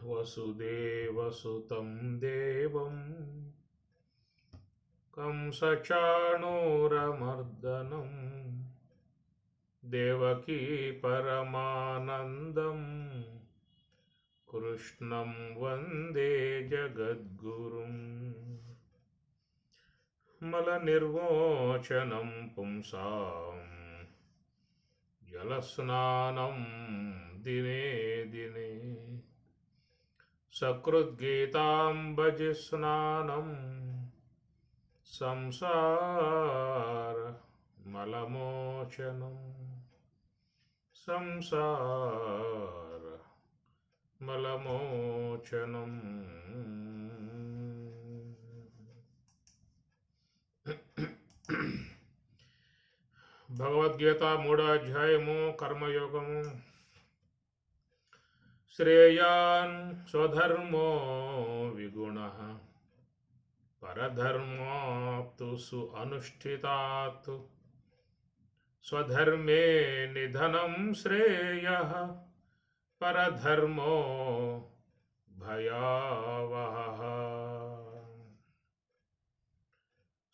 వసుదేవసుతం దేవం కంసచాణూరమర్దనం దేవకీ పరమానందం కృష్ణం వందే జగద్గురుం. మలనిర్మోచనం పుంసాం జలస్నానం దినే దినే సకృద్గీతాంబజి స్నానం సంసార మలమోచనం సంసార మలమోచనం. భగవద్గీత 3వ అధ్యాయము కర్మయోగము. శ్రేయాన్ స్వధర్మో విగుణః పరధర్మాప్తు అనుష్ఠితాత్ స్వధర్మే నిధనం శ్రేయః పరధర్మో భయావహః.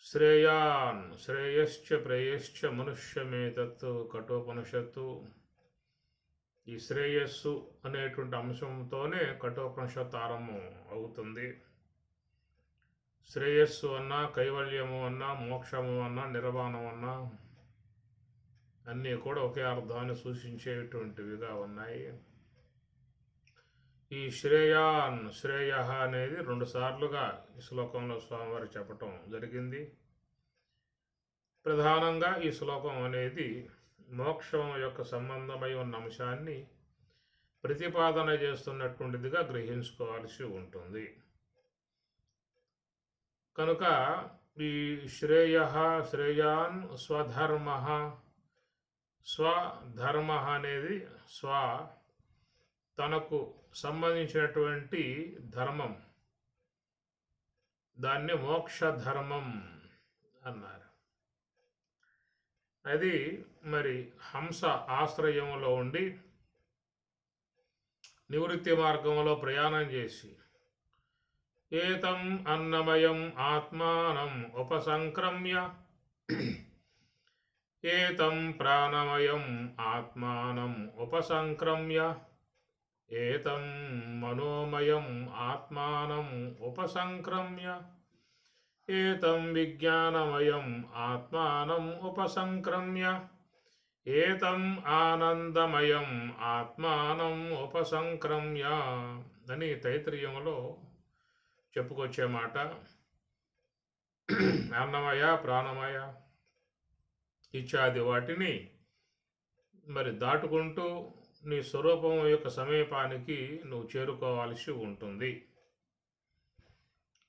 శ్రేయాన్ శ్రేయశ్చ ప్రేయశ్చ మనుష్యమేతత్ కఠోపనిషత్తు. ఈ శ్రేయస్సు అనేటువంటి అంశంతోనే కఠోపనిషత్తు ఆరంభం అవుతుంది. శ్రేయస్సు అన్నా, కైవల్యము అన్నా, మోక్షము అన్నా, నిర్వాణం అన్నా అన్నీ కూడా ఒకే అర్థాన్ని సూచించేటువంటివిగా ఉన్నాయి. ఈ శ్రేయాన్ శ్రేయ అనేది 2 సార్లుగా ఈ శ్లోకంలో స్వామివారు చెప్పటం జరిగింది. ప్రధానంగా ఈ శ్లోకం అనేది మోక్షం యొక్క సంబంధమై ఉన్న అంశాన్ని ప్రతిపాదన చేస్తున్నటువంటిదిగా గ్రహించుకోవాల్సి ఉంటుంది. కనుక ఈ శ్రేయాన్ స్వధర్మ, స్వధర్మ అనేది తనకు సంబంధించినటువంటి ధర్మం, దాన్ని మోక్షధర్మం అన్నారు. అది మరి హంస ఆశ్రయంలో ఉండి నివృత్తి మార్గంలో ప్రయాణం చేసి ఏతం అన్నమయం ఆత్మానం ఉపసంక్రమ్య ఏతం ప్రాణమయం ఆత్మానం ఉపసంక్రమ్య ఏతం మనోమయం ఆత్మానం ఉపసంక్రమ్య ఏతం విజ్ఞానమయం ఆత్మానం ఉపసంక్రమ్య ఏతం ఆనందమయం ఆత్మానం ఉపసంక్రమ్య అని తైత్రీయంలో చెప్పుకొచ్చే మాట. అన్నమయ, ప్రాణమయ ఇత్యాది వాటిని మరి దాటుకుంటూ నీ స్వరూపం యొక్క సమీపానికి నువ్వు చేరుకోవాల్సి ఉంటుంది.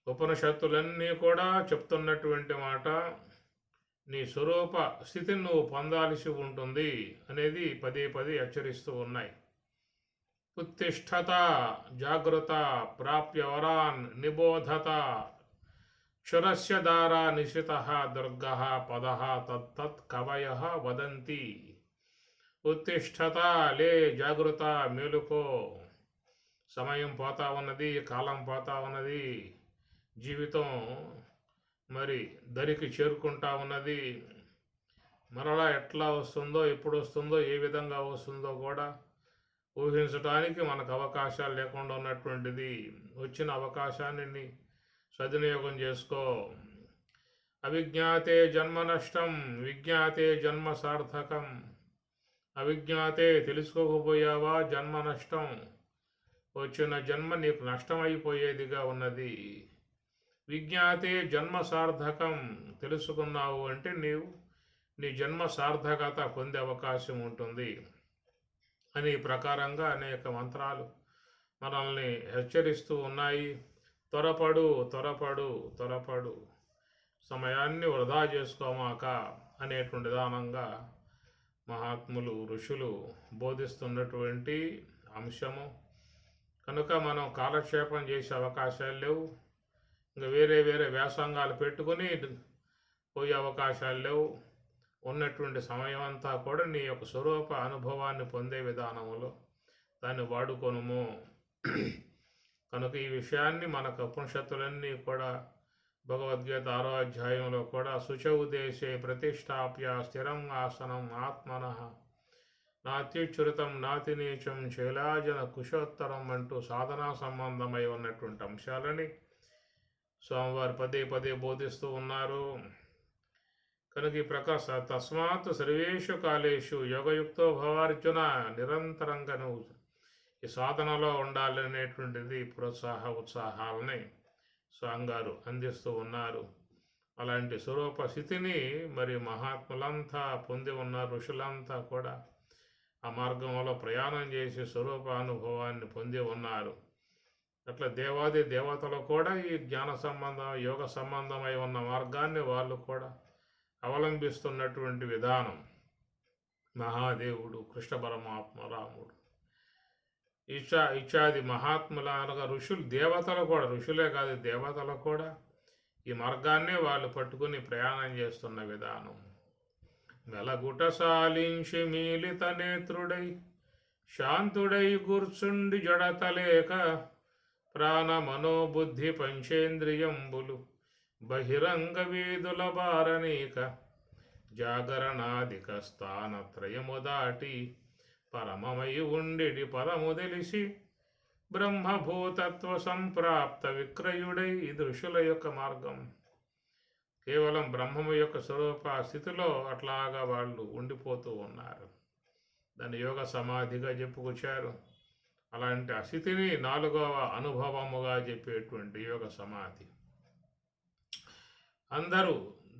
ఉపనిషత్తులన్నీ కూడా చెప్తున్నటువంటి మాట, నీ స్వరూప స్థితిని నువ్వు పొందాల్సి ఉంటుంది అనేది పదే పదే హెచ్చరిస్తూ ఉన్నాయి. ఉత్తిష్ఠత జాగృత ప్రాప్య వరాన్ నిబోధత క్షురస్య దారా నిశితః దుర్గః పదః తత్తత్ కవయః వదంతి. ఉత్తిష్ఠత, లే, జాగృత, మేలుకో. సమయం పోతా ఉన్నది, కాలం పోతా ఉన్నది, జీవితం మరి దరికి చేరుకుంటా ఉన్నది. మరలా ఎట్లా వస్తుందో, ఎప్పుడు వస్తుందో, ఏ విధంగా వస్తుందో కూడా ఊహించడానికి మనకు అవకాశాలు లేకుండా ఉన్నటువంటిది. వచ్చిన అవకాశాన్ని సద్వినియోగం చేసుకో. అవిజ్ఞాతే జన్మ నష్టం, విజ్ఞాతే జన్మ సార్థకం. అవిజ్ఞాతే తెలుసుకోకపోయావా, జన్మ నష్టం. వచ్చిన జన్మ నీకు నష్టమైపోయేదిగా ఉన్నది. విజ్ఞాతే జన్మ సార్థకం, తెలుసుకున్నావు అంటే నీవు నీ జన్మ సార్థకత పొందే అవకాశం ఉంటుంది అని ప్రకారంగా అనేక మంత్రాలు మనల్ని హెచ్చరిస్తూ ఉన్నాయి. త్వరపడు త్వరపడు త్వరపడు, సమయాన్ని వృధా చేసుకోమాక అనేటువంటి విధానంగా మహాత్ములు, ఋషులు బోధిస్తున్నటువంటి అంశము. కనుక మనం కాలక్షేపం చేసే అవకాశాలు లేవు. ఇంకా వేరే వేరే వ్యాసంగాలు పెట్టుకుని పోయే అవకాశాలు లేవు. ఉన్నటువంటి సమయం అంతా కూడా నీ యొక్క స్వరూప అనుభవాన్ని పొందే విధానములో దాన్ని వాడుకొనుము. కనుక ఈ విషయాన్ని మనకు ఉపనిషత్తులన్నీ కూడా భగవద్గీత 6వ అధ్యాయంలో కూడా శుచౌ దేశే ప్రతిష్టాప్య స్థిరం ఆసనం ఆత్మనః నాత్యుచ్ఛృతం నాతి నీచం శైలాజన కుశోత్తరం అంటూ సాధనా సంబంధమై ఉన్నటువంటి అంశాలని స్వామివారు పదే పదే బోధిస్తూ ఉన్నారు. కనుక ఈ ప్రకాశ తస్మాత్ సర్వేషు కాలేషు యోగయుక్తో భవార్జున, నిరంతరంగా నువ్వు ఈ సాధనలో ఉండాలనేటువంటిది ఉత్సాహాలని స్వామివారు అందిస్తూ ఉన్నారు. అలాంటి స్వరూప స్థితిని మరి మహాత్ములంతా పొంది ఉన్నారు. ఋషులంతా కూడా ఆ మార్గంలో ప్రయాణం చేసి స్వరూపానుభవాన్ని పొంది ఉన్నారు. అట్లా దేవాది దేవతలు కూడా ఈ జ్ఞాన సంబంధం యోగ సంబంధమై ఉన్న మార్గాన్ని వాళ్ళు కూడా అవలంబిస్తున్నటువంటి విధానం మహాదేవుడు, కృష్ణ పరమాత్మ, రాముడు ఇత్యాది మహాత్ముల అనగా ఋషులు, దేవతలు కూడా, ఋషులే కాదు దేవతలు కూడా ఈ మార్గాన్నే వాళ్ళు పట్టుకుని ప్రయాణం చేస్తున్న విధానం. వెలగుట సాలించి మీలిత నేత్రుడై శాంతుడై కూర్చుండి జడతలేక ప్రాణ మనోబుద్ధి పంచేంద్రియంబులు బహిరంగ వీధుల బారనీక జాగరణాధిక స్థానత్రయము దాటి పరమమై ఉండిడి పరము తెలిసి బ్రహ్మభూతత్వ సంప్రాప్త విక్రయుడై. ఇది ఋషుల యొక్క మార్గం. కేవలం బ్రహ్మము యొక్క స్వరూప స్థితిలో అట్లాగా వాళ్ళు ఉండిపోతూ ఉన్నారు. దాన్ని యోగ సమాధిగా చెప్పుకొచ్చారు. అలాంటి ఆ స్థితిని 4వ అనుభవముగా చెప్పేటువంటి యోగ సమాధి.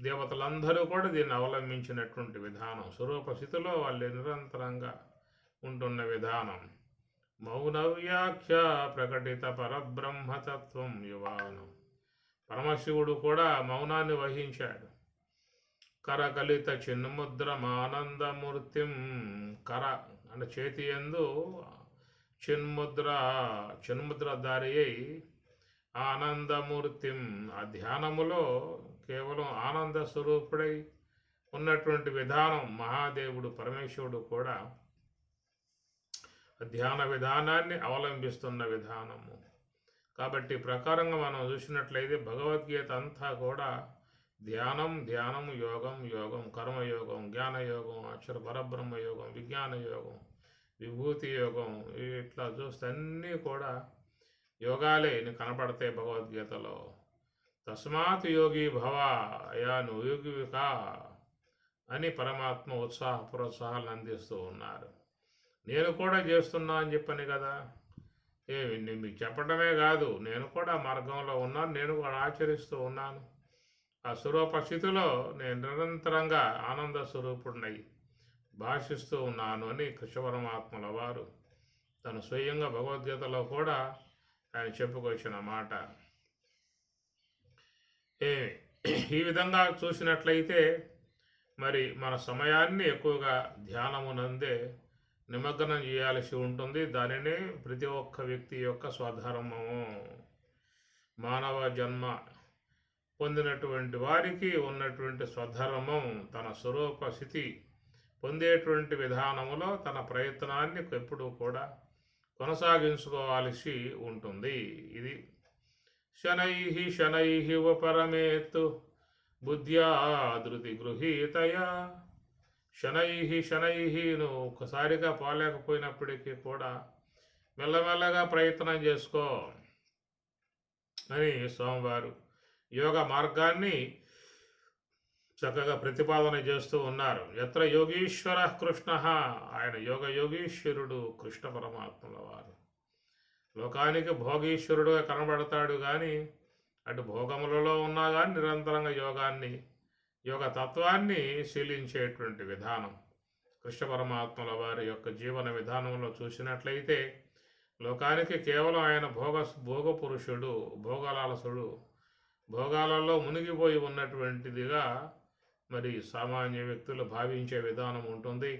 దేవతలందరూ కూడా దీన్ని అవలంబించినటువంటి విధానం, స్వరూప స్థితిలో వాళ్ళు నిరంతరంగా ఉంటున్న విధానం. మౌన వ్యాఖ్య ప్రకటిత పరబ్రహ్మతత్వం యువానం. పరమశివుడు కూడా మౌనాన్ని వహించాడు. కరకలిత చిన్ముద్రమానందమూర్తిం. కర అంటే చేతి యందు చిన్ముద్రధారి అయి ఆనందమూర్తిం, ఆ ధ్యానములో కేవలం ఆనంద స్వరూపుడై ఉన్నటువంటి విధానం. మహాదేవుడు పరమేశ్వరుడు కూడా ధ్యాన విధానాన్ని అవలంబిస్తున్న విధానము. కాబట్టి ప్రకారంగా మనం చూసినట్లయితే భగవద్గీత అంతా కూడా ధ్యానం, యోగం, కర్మయోగం, జ్ఞానయోగం, అక్షర పరబ్రహ్మ యోగం, విజ్ఞాన యోగం, విభూతి యోగం, ఇట్లా చూస్తే అన్నీ కూడా యోగాలే కనపడతాయి భగవద్గీతలో. తస్మాత్ యోగి భవ, అయా నువ్వు యోగివికా అని పరమాత్మ ప్రోత్సాహాలను అందిస్తూ ఉన్నారు. నేను కూడా చేస్తున్నా అని చెప్పని కదా, నేను మీకు చెప్పడమే కాదు, నేను కూడా మార్గంలో ఉన్నాను, నేను కూడా ఆచరిస్తూ ఉన్నాను. ఆ స్వరూప స్థితిలో నేను నిరంతరంగా ఆనంద స్వరూపుడినై భాషిస్తూ ఉన్నాను అని కృష్ణ పరమాత్మల వారు తను స్వయంగా భగవద్గీతలో కూడా ఆయన చెప్పుకొచ్చిన మాట. ఈ విధంగా చూసినట్లయితే మరి మన సమయాన్ని ఎక్కువగా ధ్యానమునందే నిమగ్నం చేయాల్సి ఉంటుంది. దానినే ప్రతి ఒక్క వ్యక్తి యొక్క స్వధర్మము. మానవ జన్మ పొందినటువంటి వారికి ఉన్నటువంటి స్వధర్మం తన స్వరూప స్థితి పొందేటువంటి విధానములో తన ప్రయత్నాన్ని ఎప్పుడూ కూడా కొనసాగించుకోవాల్సి ఉంటుంది. ఇది శనై ఉపరమేత్తు బుద్ధ్యా ధృతి గృహీతయా. శనై నువ్వు ఒక్కసారిగా పోలేకపోయినప్పటికీ కూడా మెల్లమెల్లగా ప్రయత్నం చేసుకో అని స్వామివారు యోగ మార్గాన్ని చక్కగా ప్రతిపాదన చేస్తూ ఉన్నారు. ఎత్ర యోగీశ్వర కృష్ణ, ఆయన యోగీశ్వరుడు కృష్ణ పరమాత్మల వారు. లోకానికి భోగీశ్వరుడుగా కనబడతాడు కానీ అటు భోగములలో ఉన్నా కానీ నిరంతరంగా యోగ తత్వాన్ని శీలించేటువంటి విధానం కృష్ణ పరమాత్మల వారి యొక్క జీవన విధానంలో చూసినట్లయితే లోకానికి కేవలం ఆయన భోగ పురుషుడు, భోగలాలసుడు, భోగాలలో మునిగిపోయి ఉన్నటువంటిదిగా మరి సామాన్య వ్యక్తులు భావించే విధానం ఉంటుంది.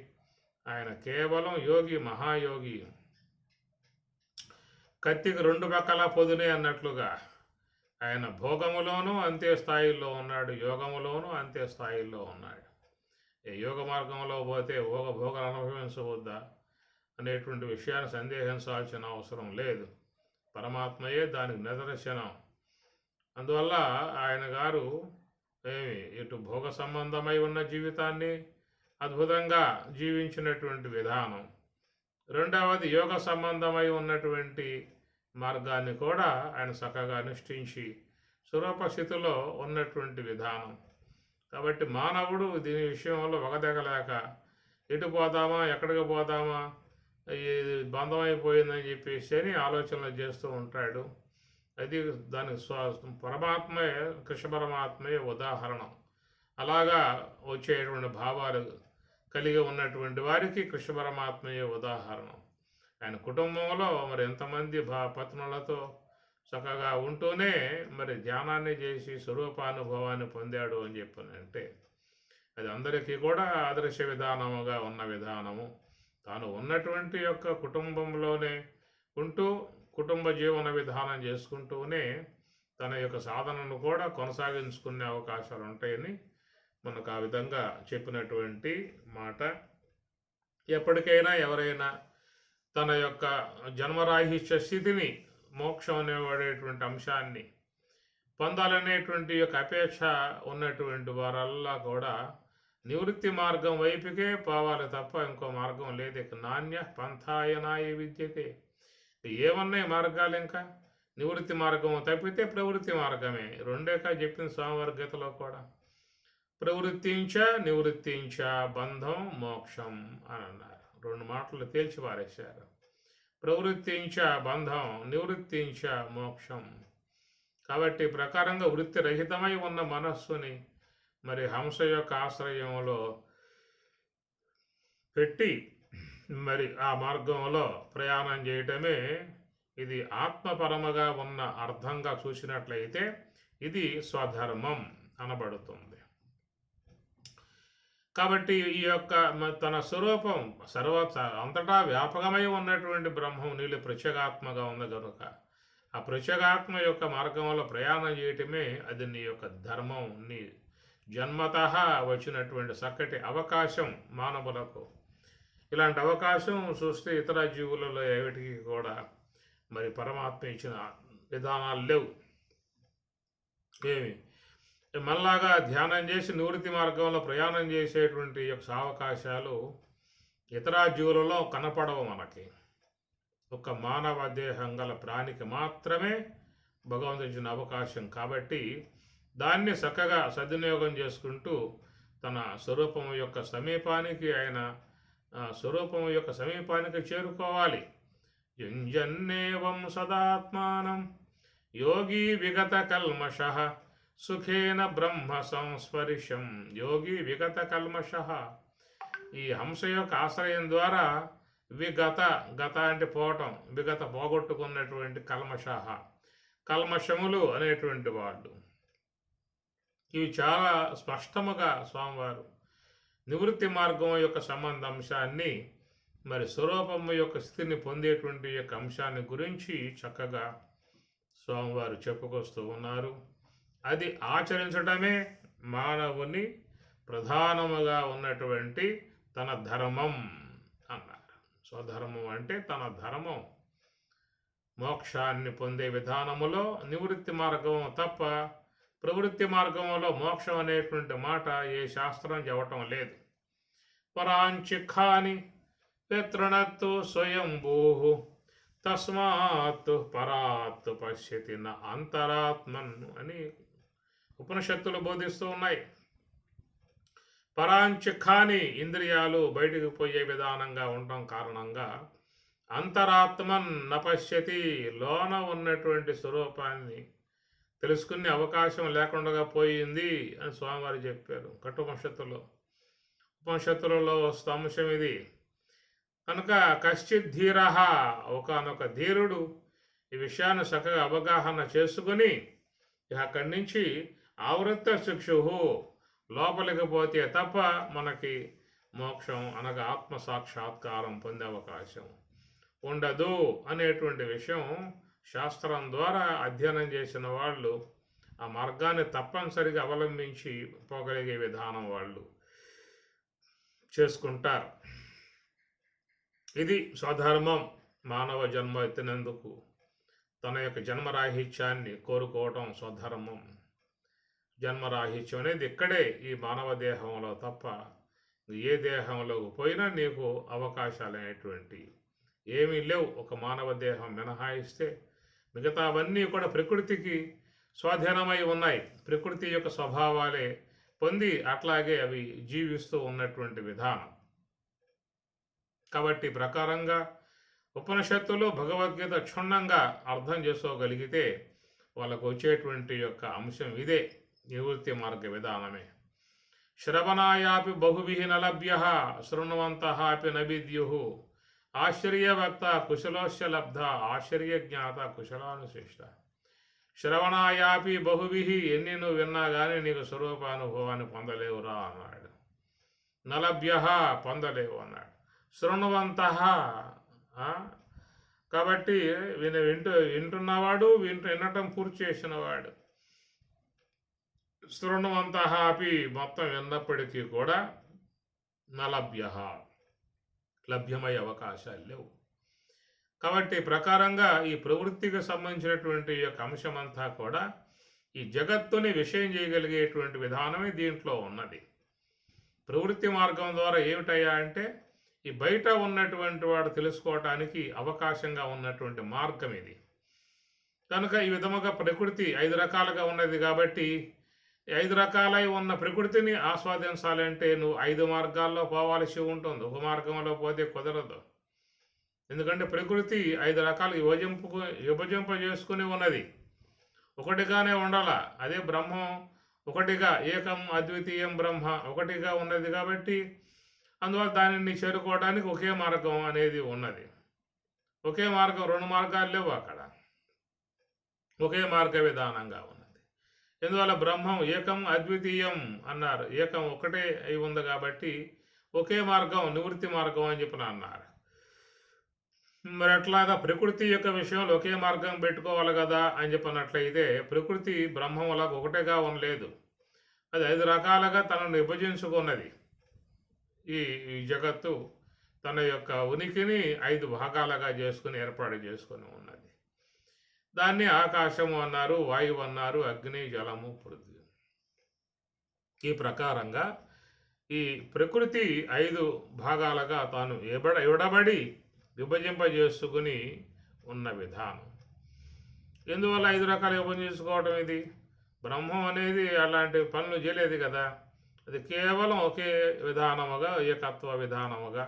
ఆయన కేవలం యోగి, మహాయోగి. కత్తికి 2 పక్కల పొదునే అన్నట్లుగా ఆయన భోగములోనూ అంతే స్థాయిలో ఉన్నాడు, యోగములోనూ అంతే స్థాయిలో ఉన్నాడు. యోగ మార్గంలో పోతే భోగాలు అనుభవించవద్దా అనేటువంటి విషయాన్ని సందేహించాల్సిన అవసరం లేదు. పరమాత్మయే దానికి నిదర్శనం. అందువల్ల ఆయన గారు ఇటు భోగ సంబంధమై ఉన్న జీవితాన్ని అద్భుతంగా జీవించినటువంటి విధానం, రెండవది యోగ సంబంధమై ఉన్నటువంటి మార్గాన్ని కూడా ఆయన చక్కగా అనుష్ఠించి స్వరూప స్థితిలో ఉన్నటువంటి విధానం. కాబట్టి మానవుడు దీని విషయంలో వగదగలేక ఎటు పోదామా, ఎక్కడికి పోదామా, ఈ బంధం అయిపోయిందని చెప్పేసి అని ఆలోచనలు చేస్తూ ఉంటాడు. అది దానికి పరమాత్మే, కృష్ణ పరమాత్మే ఉదాహరణ. అలాగా వచ్చేటువంటి భావాలు కలిగి ఉన్నటువంటి వారికి కృష్ణ పరమాత్మయే ఉదాహరణ. ఆయన కుటుంబంలో మరి ఎంతమంది పత్నులతో చక్కగా ఉంటూనే మరి ధ్యానాన్ని చేసి స్వరూపానుభవాన్ని పొందాడు అని చెప్పనంటే అది అందరికీ కూడా ఆదర్శ విధానముగా ఉన్న విధానము. తాను ఉన్నటువంటి యొక్క కుటుంబంలోనే ఉంటూ కుటుంబ జీవన విధానం చేసుకుంటూనే తన యొక్క సాధనను కూడా కొనసాగించుకునే అవకాశాలు ఉంటాయని మనకు ఆ విధంగా చెప్పినటువంటి మాట. ఎప్పటికైనా ఎవరైనా తన యొక్క జన్మరాహిత్య స్థితిని, మోక్షం అనేవాడేటువంటి అంశాన్ని పొందాలనేటువంటి యొక్క అపేక్ష ఉన్నటువంటి వారల్లా కూడా నివృత్తి మార్గం వైపుకే పోవాలి తప్ప ఇంకో మార్గం లేదు. ఇక నాణ్య పంథాయనాయ విద్యతే. ఏమన్నాయి మార్గాలు? ఇంకా నివృత్తి మార్గం తప్పితే ప్రవృత్తి మార్గమే. రెండేకా చెప్పింది స్వామివారి గీతలో కూడా. ప్రవృత్తించ నివృత్తించ బంధం మోక్షం అని అన్నారు. రెండు మాటలు తేల్చి పారేశారు. ప్రవృత్తించ బంధం, నివృత్తించ మోక్షం. కాబట్టి ప్రకారంగా వృత్తి రహితమై ఉన్న మనస్సుని మరి హంస యొక్క ఆశ్రయంలో పెట్టి మరి ఆ మార్గంలో ప్రయాణం చేయటమే ఇది ఆత్మపరమగా ఉన్న అర్థంగా చూసినట్లయితే ఇది స్వధర్మం అనబడుతుంది. కాబట్టి ఈ యొక్క తన స్వరూపం అంతటా వ్యాపకమై ఉన్నటువంటి బ్రహ్మం నీళ్ళు ప్రత్యేగాత్మగా ఉంది కనుక ఆ ప్రత్యేగాత్మ యొక్క మార్గంలో ప్రయాణం చేయటమే అది నీ యొక్క ధర్మం. నీ జన్మతః వచ్చినటువంటి చక్కటి అవకాశం మానవులకు. ఇలాంటి అవకాశం చూస్తే ఇతర జీవులలో ఏమిటికి కూడా మరి పరమాత్మ ఇచ్చిన విధానాలు లేవు. ఏమి మళ్ళాగా ధ్యానం చేసి నివృత్తి మార్గంలో ప్రయాణం చేసేటువంటి యొక్క అవకాశాలు ఇతర జీవులలో కనపడవు మనకి. ఒక మానవ దేహం గల ప్రాణికి మాత్రమే భగవంతుడు ఇచ్చిన అవకాశం. కాబట్టి దాన్ని చక్కగా సద్వినియోగం చేసుకుంటూ తన స్వరూపం యొక్క సమీపానికి స్వరూపం యొక్క సమీపానికి చేరుకోవాలి. యుంజన్నేవం సదాత్మానం యోగి విగత కల్మషః సుఖేన బ్రహ్మ సంస్పర్శం. యోగి విగత కల్మషః. ఈ హంస యొక్క ఆశ్రయం ద్వారా గత అంటే పోవటం, విగత పోగొట్టుకున్నటువంటి కల్మషః, కల్మషములు అనేటువంటి వాళ్ళు. ఇవి చాలా స్పష్టముగా స్వామివారు నివృత్తి మార్గం యొక్క సంబంధ అంశాన్ని మరి స్వరూపము యొక్క స్థితిని పొందేటువంటి యొక్క అంశాన్ని గురించి చక్కగా స్వామివారు చెప్పుకొస్తూ ఉన్నారు. అది ఆచరించడమే మానవుని ప్రధానముగా ఉన్నటువంటి తన ధర్మం అన్నారు. స్వధర్మం అంటే తన ధర్మం. మోక్షాన్ని పొందే విధానములో నివృత్తి మార్గం తప్ప ప్రవృత్తి మార్గంలో మోక్షం అనేటువంటి మాట ఏ శాస్త్రం చెప్పటం లేదు. పరాంచిఖాని పితృణత్తు స్వయంభూ తస్మాత్ పరాత్ పశ్యతి న అంతరాత్మన్ అని ఉపనిషత్తులు బోధిస్తూ ఉన్నాయి. పరాంచిఖాని ఇంద్రియాలు బయటికి పోయే విధానంగా ఉండటం కారణంగా అంతరాత్మన్ నపశ్యతి లోన ఉన్నటువంటి స్వరూపాన్ని తెలుసుకునే అవకాశం లేకుండా పోయింది అని స్వామివారు చెప్పారు ఉపనిషత్తులలో వస్తున్న అంశం ఇది. కనుక కశ్చిత్ ధీర, ఒకనొక ధీరుడు ఈ విషయాన్ని చక్కగా అవగాహన చేసుకుని అక్కడి నుంచి ఆవృత్త శిక్షు లోపలికి పోతే తప్ప మనకి మోక్షం అనగా ఆత్మ సాక్షాత్కారం పొందే అవకాశం ఉండదు అనేటువంటి విషయం శాస్త్రం ద్వారా అధ్యయనం చేసిన వాళ్ళు ఆ మార్గాన్ని తప్పనిసరిగా అవలంబించి పోగలిగే విధానం వాళ్ళు చేసుకుంటారు. ఇది స్వధర్మం. మానవ జన్మ ఎత్తినందుకు తన యొక్క జన్మరాహిత్యాన్ని కోరుకోవటం స్వధర్మం. జన్మరాహిత్యం అనేది ఇక్కడే ఈ మానవ దేహంలో తప్ప ఏ దేహంలోకి పోయినా నీకు అవకాశాలు అనేటువంటి ఏమీ లేవు. ఒక మానవ దేహం మినహాయిస్తే మిగతావన్నీ కూడా ప్రకృతికి స్వాధీనమై ఉన్నాయి. ప్రకృతి యొక్క స్వభావాలే పొంది అట్లాగే అవి జీవిస్తూ ఉన్నటువంటి విధానం. కాబట్టి ప్రకారంగా ఉపనిషత్తులు భగవద్గీత క్షుణ్ణంగా అర్థం చేసుకోగలిగితే వాళ్ళకు వచ్చేటువంటి యొక్క అంశం ఇదే, నివృత్తి మార్గ విధానమే. శ్రవణాయాపి బహుభిః న లభ్యః శృణ్వంతః అపి న విద్యుః ఆశ్చర్యవక్త కుశలోస్య లబ్ధ ఆశ్చర్యజ్ఞాత కుశలానుశిష్ట. శ్రవణాయాపి బహుభిః, ఎన్ని నువ్వు విన్నా కానీ నీకు స్వరూపానుభవాన్ని పొందలేవురా అన్నాడు. నలభ్యః, పొందలేవు అన్నాడు. శృణ్వంతః, కాబట్టి వింటున్నవాడు వినటం పూర్తి చేసినవాడు. శృణ్వంతః అపి, మొత్తం విన్నప్పటికీ కూడా నలభ్యః, లభ్యమయ్యే అవకాశాలు లేవు. కాబట్టి ప్రకారంగా ఈ ప్రవృత్తికి సంబంధించినటువంటి యొక్క అంశమంతా కూడా ఈ జగత్తుని విషయం చేయగలిగేటువంటి విధానమే దీంట్లో ఉన్నది. ప్రవృత్తి మార్గం ద్వారా ఏమిటయ్యా అంటే ఈ బయట ఉన్నటువంటి వాడు తెలుసుకోవటానికి అవకాశంగా ఉన్నటువంటి మార్గం ఇది. కనుక ఈ విధముగా ప్రకృతి 5 రకాలుగా ఉన్నది కాబట్టి 5 రకాలై ఉన్న ప్రకృతిని ఆస్వాదించాలంటే నువ్వు 5 మార్గాల్లో పోవాల్సి ఉంటుంది. ఒక మార్గంలో పోతే కుదరదు. ఎందుకంటే ప్రకృతి 5 రకాలు విభజింప చేసుకుని ఉన్నది. ఒకటిగానే ఉండాల. అదే బ్రహ్మం ఒకటిగా, ఏకం అద్వితీయం బ్రహ్మ ఒకటిగా ఉన్నది కాబట్టి అందువల్ల దానిని చేరుకోవడానికి ఒకే మార్గం అనేది ఉన్నది. ఒకే మార్గం, 2 మార్గాలు లేవు అక్కడ. ఒకే మార్గ విధానంగా ఉన్నది. ఎందువల్ల బ్రహ్మం ఏకం అద్వితీయం అన్నారు. ఏకం ఒకటే అయి ఉంది కాబట్టి ఒకే మార్గం, నివృత్తి మార్గం అని చెప్పిన అన్నారు. మరి అట్లాగా ప్రకృతి యొక్క విషయంలో ఒకే మార్గం పెట్టుకోవాలి కదా అని చెప్పినట్లయితే ప్రకృతి బ్రహ్మంలాగా ఒకటేగా ఉండలేదు. అది 5 రకాలుగా తనను విభజించుకున్నది. ఈ జగత్తు తన యొక్క ఉనికిని 5 భాగాలుగా చేసుకుని ఏర్పాటు చేసుకుని ఉన్నది. దాన్ని ఆకాశము అన్నారు, వాయువు అన్నారు, అగ్ని, జలము, పృథ్వీ. ఈ ప్రకారంగా ఈ ప్రకృతి 5 భాగాలుగా తాను విడబడి విభజింపజేసుకుని ఉన్న విధానం. ఎందువల్ల 5 రకాలు విభజించుకోవటం? ఇది బ్రహ్మం అనేది అలాంటి పనులు చేయలేదు కదా. అది కేవలం ఒకే విధానముగా, ఏకత్వ విధానముగా,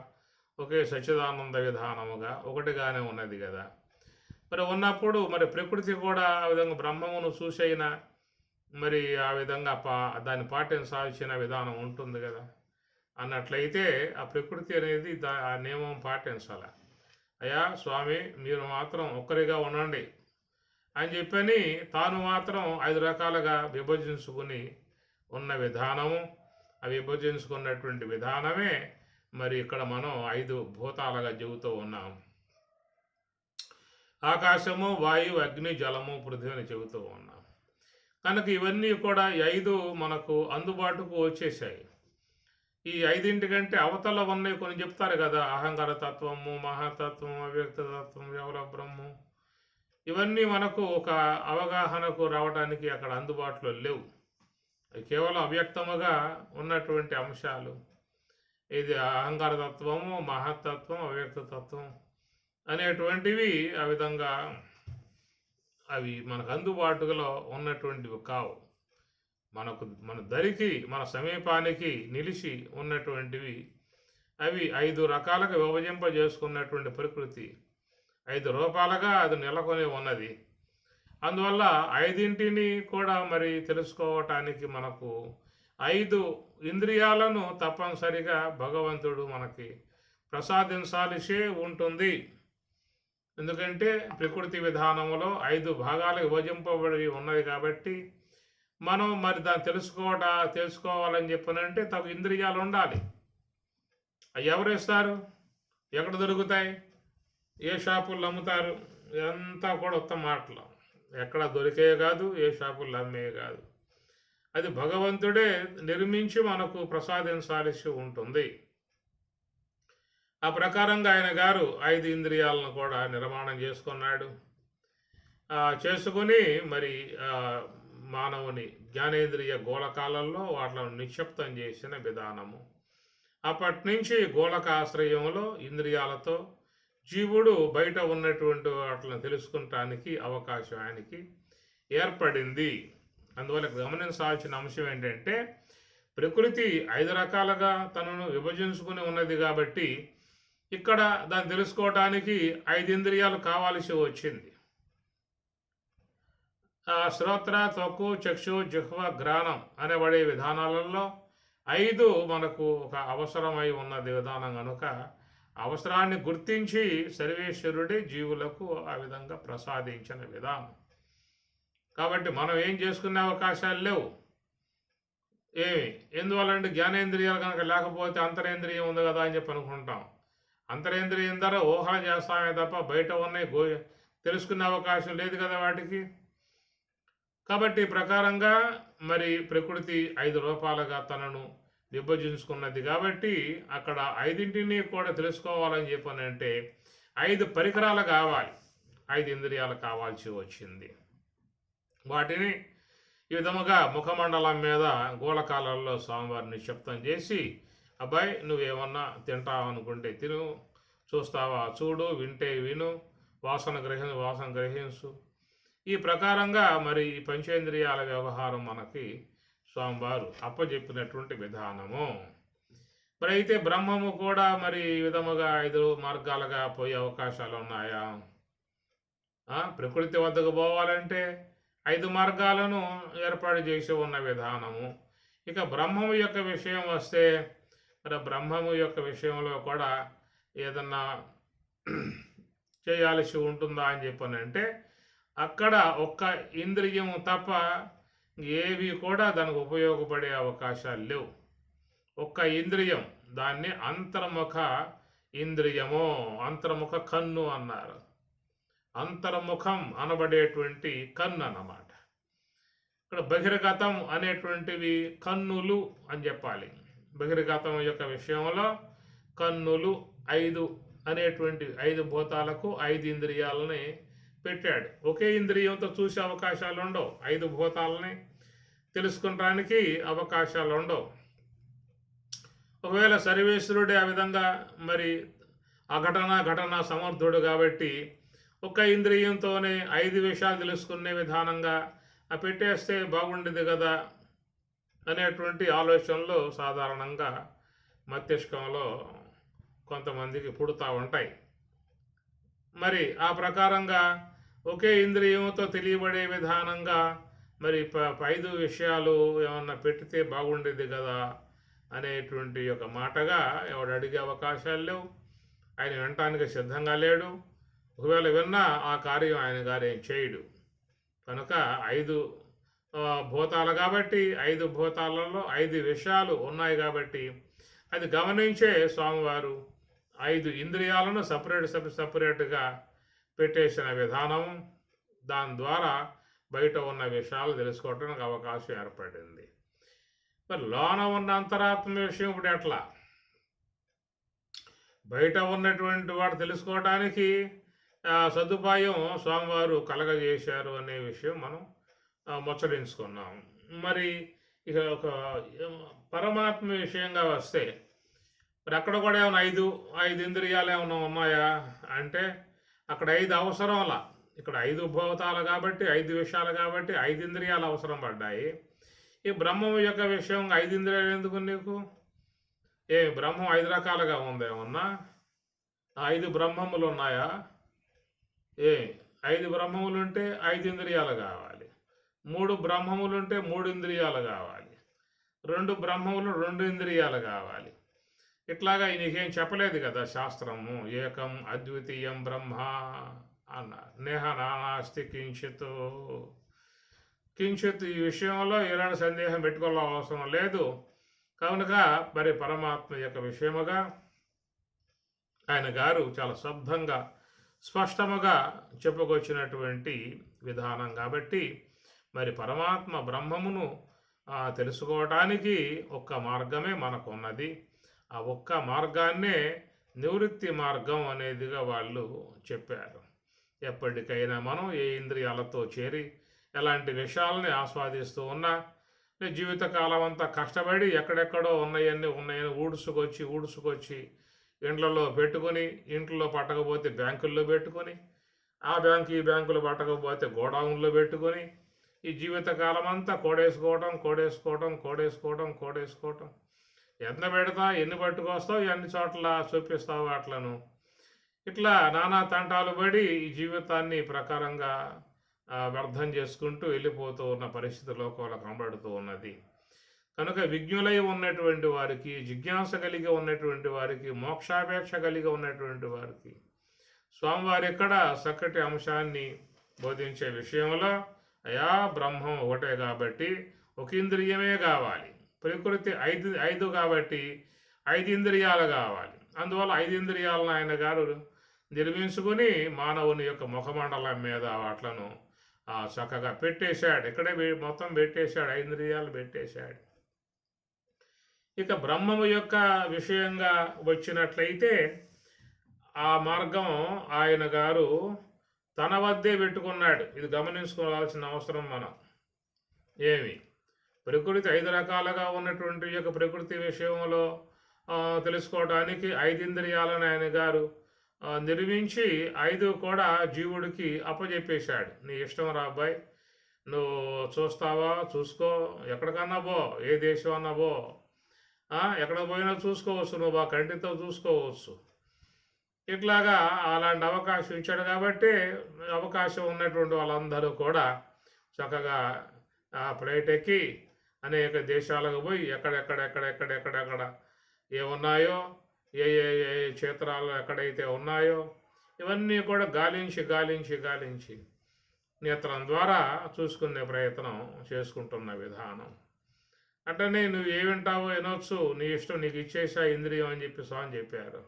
ఒకే సచ్చిదానంద విధానముగా ఒకటిగానే ఉన్నది కదా. మరి ఉన్నప్పుడు మరి ప్రకృతి కూడా ఆ విధంగా బ్రహ్మమును చూసైనా మరి ఆ విధంగా దాన్ని పాటించాల్సిన విధానం ఉంటుంది కదా. అన్నట్లయితే ఆ ప్రకృతి అనేది ఆ నియమం పాటించాలి. అయ్యా స్వామి, మీరు మాత్రం ఒక్కరిగా ఉండండి అని చెప్పని తాను మాత్రం 5 రకాలుగా విభజించుకుని ఉన్న విధానము, ఆ విభజించుకున్నటువంటి విధానమే మరి ఇక్కడ మనం 5 భూతాలుగా చెబుతూ ఉన్నాం. ఆకాశము, వాయువు, అగ్ని, జలము, పృథ్వీ అని చెబుతూ ఉన్నాం. కనుక ఇవన్నీ కూడా 5 మనకు అందుబాటుకు వచ్చేసాయి. ఈ 5 అవతల ఉన్నాయి కొన్ని చెప్తారు కదా, అహంకార తత్వము, మహాతత్వం, అవ్యక్త తత్వం, ఎవర బ్రహ్మం. ఇవన్నీ మనకు ఒక అవగాహనకు రావడానికి అక్కడ అందుబాటులో లేవు. కేవలం అవ్యక్తముగా ఉన్నటువంటి అంశాలు. ఇది అహంకార తత్వము, మహత్తత్వం, అవ్యక్త తత్వం అనేటువంటివి ఆ విధంగా అవి మనకు అందుబాటులో ఉన్నటువంటివి కావు. మన దరికి, మన సమీపానికి నిలిచి ఉన్నటువంటివి అవి 5 రకాలుగా విభజింపజేసుకున్నటువంటి ప్రకృతి 5 రూపాలుగా అది నెలకొని ఉన్నది. అందువల్ల 5 కూడా మరి తెలుసుకోవటానికి మనకు 5 ఇంద్రియాలను తప్పనిసరిగా భగవంతుడు మనకి ప్రసాదించాల్సే ఉంటుంది. ఎందుకంటే ప్రకృతి విధానంలో 5 భాగాలు విభజింపబడి ఉన్నది కాబట్టి మనం మరి దాన్ని తెలుసుకోవాలని చెప్పనంటే తగు ఇంద్రియాలు ఉండాలి. అవి ఎవరు ఇస్తారు? ఎక్కడ దొరుకుతాయి? ఏ షాపుల్లో అమ్ముతారు? ఇదంతా కూడా ఉత్తమ మాటలు. ఎక్కడ దొరికే కాదు, ఏ షాపుల్లో అమ్మే కాదు. అది భగవంతుడే నిర్మించి మనకు ప్రసాదించాల్సి ఉంటుంది. ఆ ప్రకారంగా ఆయన గారు 5 ఇంద్రియాలను కూడా నిర్మాణం చేసుకున్నాడు. చేసుకొని మరి మానవుని జ్ఞానేంద్రియ గోళకాలలో వాటిని నిక్షిప్తం చేసిన విధానము. అప్పటి నుంచి గోళక ఆశ్రయంలో ఇంద్రియాలతో జీవుడు బయట ఉన్నటువంటి వాటిని తెలుసుకుంటానికి అవకాశం ఆయనకి ఏర్పడింది. అందువల్ల గమనించాల్సిన అంశం ఏంటంటే ప్రకృతి 5 రకాలుగా తనను విభజించుకుని ఉన్నది కాబట్టి ఇక్కడ దాన్ని తెలుసుకోవటానికి 5 ఇంద్రియాలు కావాల్సి వచ్చింది. శ్రోత్ర, త్వక్కు, చక్షు, జిహ్వ, ఘ్రాణం అనబడే విధానాలలో 5 మనకు ఒక అవసరమై ఉన్నది విధానం కనుక అవసరాన్ని గుర్తించి సర్వేశ్వరుడే జీవులకు ఆ విధంగా ప్రసాదించిన విధానం. కాబట్టి మనం ఏం చేసుకునే అవకాశాలు లేవు. ఎందువల్లంటే జ్ఞానేంద్రియాలు కనుక లేకపోతే అంతరేంద్రియం ఉంది కదా అని చెప్పి అనుకుంటాం. అంతరేంద్రియం ద్వారా ఊహలు చేస్తామే తప్ప బయట ఉన్నాయి తెలుసుకునే అవకాశం లేదు కదా వాటికి. కాబట్టి ప్రకారంగా మరి ప్రకృతి 5 రూపాలుగా తనను విభజించుకున్నది కాబట్టి అక్కడ 5ంటిని కూడా తెలుసుకోవాలని చెప్పనంటే 5 పరికరాలు కావాలి, 5 ఇంద్రియాలు కావాల్సి వచ్చింది. వాటిని ఈ విధముగా ముఖమండలం మీద గోళకాలలో స్వామివారిని నిక్షిప్తం చేసి, అబ్బాయి నువ్వేమన్నా తింటావు అనుకుంటే తిను, చూస్తావా చూడు, వింటే విను, వాసన గ్రహించు. ఈ ప్రకారంగా మరి ఈ పంచేంద్రియాల వ్యవహారం మనకి స్వామివారు అప్పచెప్పినటువంటి విధానము. మరి అయితే బ్రహ్మము కూడా మరి ఈ విధముగా 5 మార్గాలుగా పోయే అవకాశాలు ఉన్నాయా? ప్రకృతి వద్దకు పోవాలంటే 5 మార్గాలను ఏర్పాటు చేసి ఉన్న విధానము. ఇక బ్రహ్మము యొక్క విషయం వస్తే మరి బ్రహ్మము యొక్క విషయంలో కూడా ఏదన్నా చేయాల్సి ఉంటుందా అని చెప్పనంటే అక్కడ ఒక్క ఇంద్రియం తప్ప ఏవి కూడా దానికి ఉపయోగపడే అవకాశాలు లేవు. ఒక్క ఇంద్రియం, దాన్ని అంతర్ముఖ ఇంద్రియము, అంతర్ముఖ కన్ను అన్నారు. అంతర్ముఖం అనబడేటువంటి కన్ను అన్నమాట. ఇక్కడ బహిర్గతం అనేటువంటివి కన్నులు అని చెప్పాలి. బహిర్గతం యొక్క విషయంలో కన్నులు 5 అనేటువంటి 5 భూతాలకు 5 ఇంద్రియాలని పెట్టాడు. ఒకే ఇంద్రియంతో చూసే అవకాశాలు ఉండవు. 5 భూతాలని తెలుసుకోవడానికి అవకాశాలు ఉండవు. ఒకవేళ సర్వేశ్వరుడే ఆ విధంగా మరి ఘటన సమర్థుడు కాబట్టి ఒక ఇంద్రియంతోనే 5 విషయాలు తెలుసుకునే విధానంగా పెట్టేస్తే బాగుండేది కదా అనేటువంటి ఆలోచనలు సాధారణంగా మస్తిష్కంలో కొంతమందికి పుడుతూ ఉంటాయి. మరి ఆ ప్రకారంగా ఒకే ఇంద్రియంతో తెలియబడే విధానంగా మరి 5 విషయాలు ఏమన్నా పెడితే బాగుండేది కదా అనేటువంటి ఒక మాటగా ఎవడు అడిగే అవకాశాలు లేవు. ఆయన వినటానికి సిద్ధంగా లేడు. ఒకవేళ విన్నా ఆ కార్యం ఆయన గారేం చేయడు. కనుక 5 భూతాలు కాబట్టి 5 భూతాలలో 5 విషయాలు ఉన్నాయి కాబట్టి అది గమనించే స్వామివారు 5 ఇంద్రియాలను సపరేట్గా పెట్టేసిన విధానం. దాని ద్వారా బయట ఉన్న విషయాలు తెలుసుకోవడానికి అవకాశం ఏర్పడింది. మరి లోన ఉన్న అంతరాత్మ విషయం ఇప్పుడు ఎట్లా? బయట ఉన్నటువంటి వాడు తెలుసుకోవడానికి సదుపాయం స్వామివారు కలగజేశారు అనే విషయం మనం ముచ్చరించుకున్నాం. మరి ఇక ఒక పరమాత్మ విషయంగా వస్తే మరి అక్కడ కూడా ఏమైనా 5 ఇంద్రియాలు ఏమైనా ఉన్నాయా అంటే అక్కడ 5 అవసరంలా. ఇక్కడ 5 భూతాలు కాబట్టి 5 విషయాలు కాబట్టి 5 ఇంద్రియాలు అవసరం పడ్డాయి. ఈ బ్రహ్మం యొక్క విషయం 5 ఇంద్రియాలు ఎందుకు నీకు? బ్రహ్మం 5 రకాలుగా ఉంది ఏమన్నా? 5 బ్రహ్మములు ఉన్నాయా? 5 బ్రహ్మములు ఉంటే 5 ఇంద్రియాలు కావాలి. 3 బ్రహ్మములు ఉంటే 3 ఇంద్రియాలు కావాలి. 2 బ్రహ్మములు 2 ఇంద్రియాలు కావాలి. ఇట్లాగా నీకేం చెప్పలేదు కదా శాస్త్రము. ఏకం అద్వితీయం బ్రహ్మ అన్నారు. నేహ నానాస్తి కించిత్ ఈ విషయంలో ఎలాంటి సందేహం పెట్టుకోవాల్సిన అవసరం లేదు. కనుక మరి పరమాత్మ యొక్క విషయముగా ఆయన గారు చాలా శబ్దంగా స్పష్టముగా చెప్పుకొచ్చినటువంటి విధానం కాబట్టి మరి పరమాత్మ బ్రహ్మమును తెలుసుకోవటానికి ఒక్క మార్గమే మనకున్నది. ఆ ఒక్క మార్గాన్నే నివృత్తి మార్గం అనేదిగా వాళ్ళు చెప్పారు. ఎప్పటికైనా మనం ఏ ఇంద్రియాలతో చేరి ఎలాంటి విషయాలని ఆస్వాదిస్తూ ఉన్నా జీవితకాలం అంతా కష్టపడి ఎక్కడెక్కడో ఉన్నాయని ఊడ్చుకొచ్చి ఇండ్లలో పెట్టుకొని, ఇంట్లో పట్టకపోతే బ్యాంకుల్లో పెట్టుకొని, ఈ బ్యాంకులు పట్టకపోతే గోడౌన్లో పెట్టుకొని, ఈ జీవితకాలం అంతా కోడేసుకోవటం. ఎంత పెడతా, ఎన్ని పట్టుకొస్తావు, ఎన్ని చోట్ల చూపిస్తావు వాట్లను. ఇట్లా నానా తంటాలు పడి ఈ జీవితాన్ని ప్రకారంగా వ్యర్థం చేసుకుంటూ వెళ్ళిపోతూ ఉన్న పరిస్థితి లోకంలో కనబడుతూ ఉన్నది. కనుక విజ్ఞులై ఉన్నటువంటి వారికి, జిజ్ఞాస కలిగి ఉన్నటువంటి వారికి, మోక్షాపేక్ష కలిగి ఉన్నటువంటి వారికి స్వామివారు ఇక్కడ చక్కటి అంశాన్ని బోధించే విషయంలో అయా బ్రహ్మం ఒకటే కాబట్టి ఒక ఇంద్రియమే కావాలి. ప్రకృతి ఐదు కాబట్టి 5 ఇంద్రియాలు కావాలి. అందువల్ల 5 ఇంద్రియాలను ఆయన గారు నిర్మించుకుని మానవుని యొక్క ముఖమండలం మీద వాట్లను చక్కగా పెట్టేశాడు. ఇక్కడే మొత్తం పెట్టేశాడు, 5 ఇంద్రియాలు పెట్టేశాడు. ఇక బ్రహ్మము యొక్క విషయంగా వచ్చినట్లయితే ఆ మార్గం ఆయన గారు తన వద్దే పెట్టుకున్నాడు. ఇది గమనించుకోవాల్సిన అవసరం మనం. ప్రకృతి 5 రకాలుగా ఉన్నటువంటి యొక్క ప్రకృతి విషయంలో తెలుసుకోవడానికి 5 ఇంద్రియాలను ఆయన గారు నిర్మించి 5 కూడా జీవుడికి అప్పచెప్పేశాడు. నీ ఇష్టం రా అబ్బాయి, నువ్వు చూస్తావా చూసుకో, ఎక్కడికన్నా పో, ఏ దేశం అన్నా పో, ఎక్కడ పోయినా చూసుకోవచ్చు, నువ్వు ఆ కంటితో చూసుకోవచ్చు. ఇట్లాగా అలాంటి అవకాశం ఇచ్చాడు కాబట్టి అవకాశం ఉన్నటువంటి వాళ్ళందరూ కూడా చక్కగా ఫ్లైట్ ఎక్కి అనేక దేశాలకు పోయి ఎక్కడెక్కడ ఏమున్నాయో, ఏ ఏ ఏ క్షేత్రాలు ఎక్కడైతే ఉన్నాయో ఇవన్నీ కూడా గాలించి నేత్రం ద్వారా చూసుకునే ప్రయత్నం చేసుకుంటున్న విధానం. అట్లనే నువ్వు ఏ వింటావో వినొచ్చు, నీ ఇష్టం, నీకు ఇచ్చేసా ఇంద్రియం అని చెప్పి స్వామి చెప్పారు.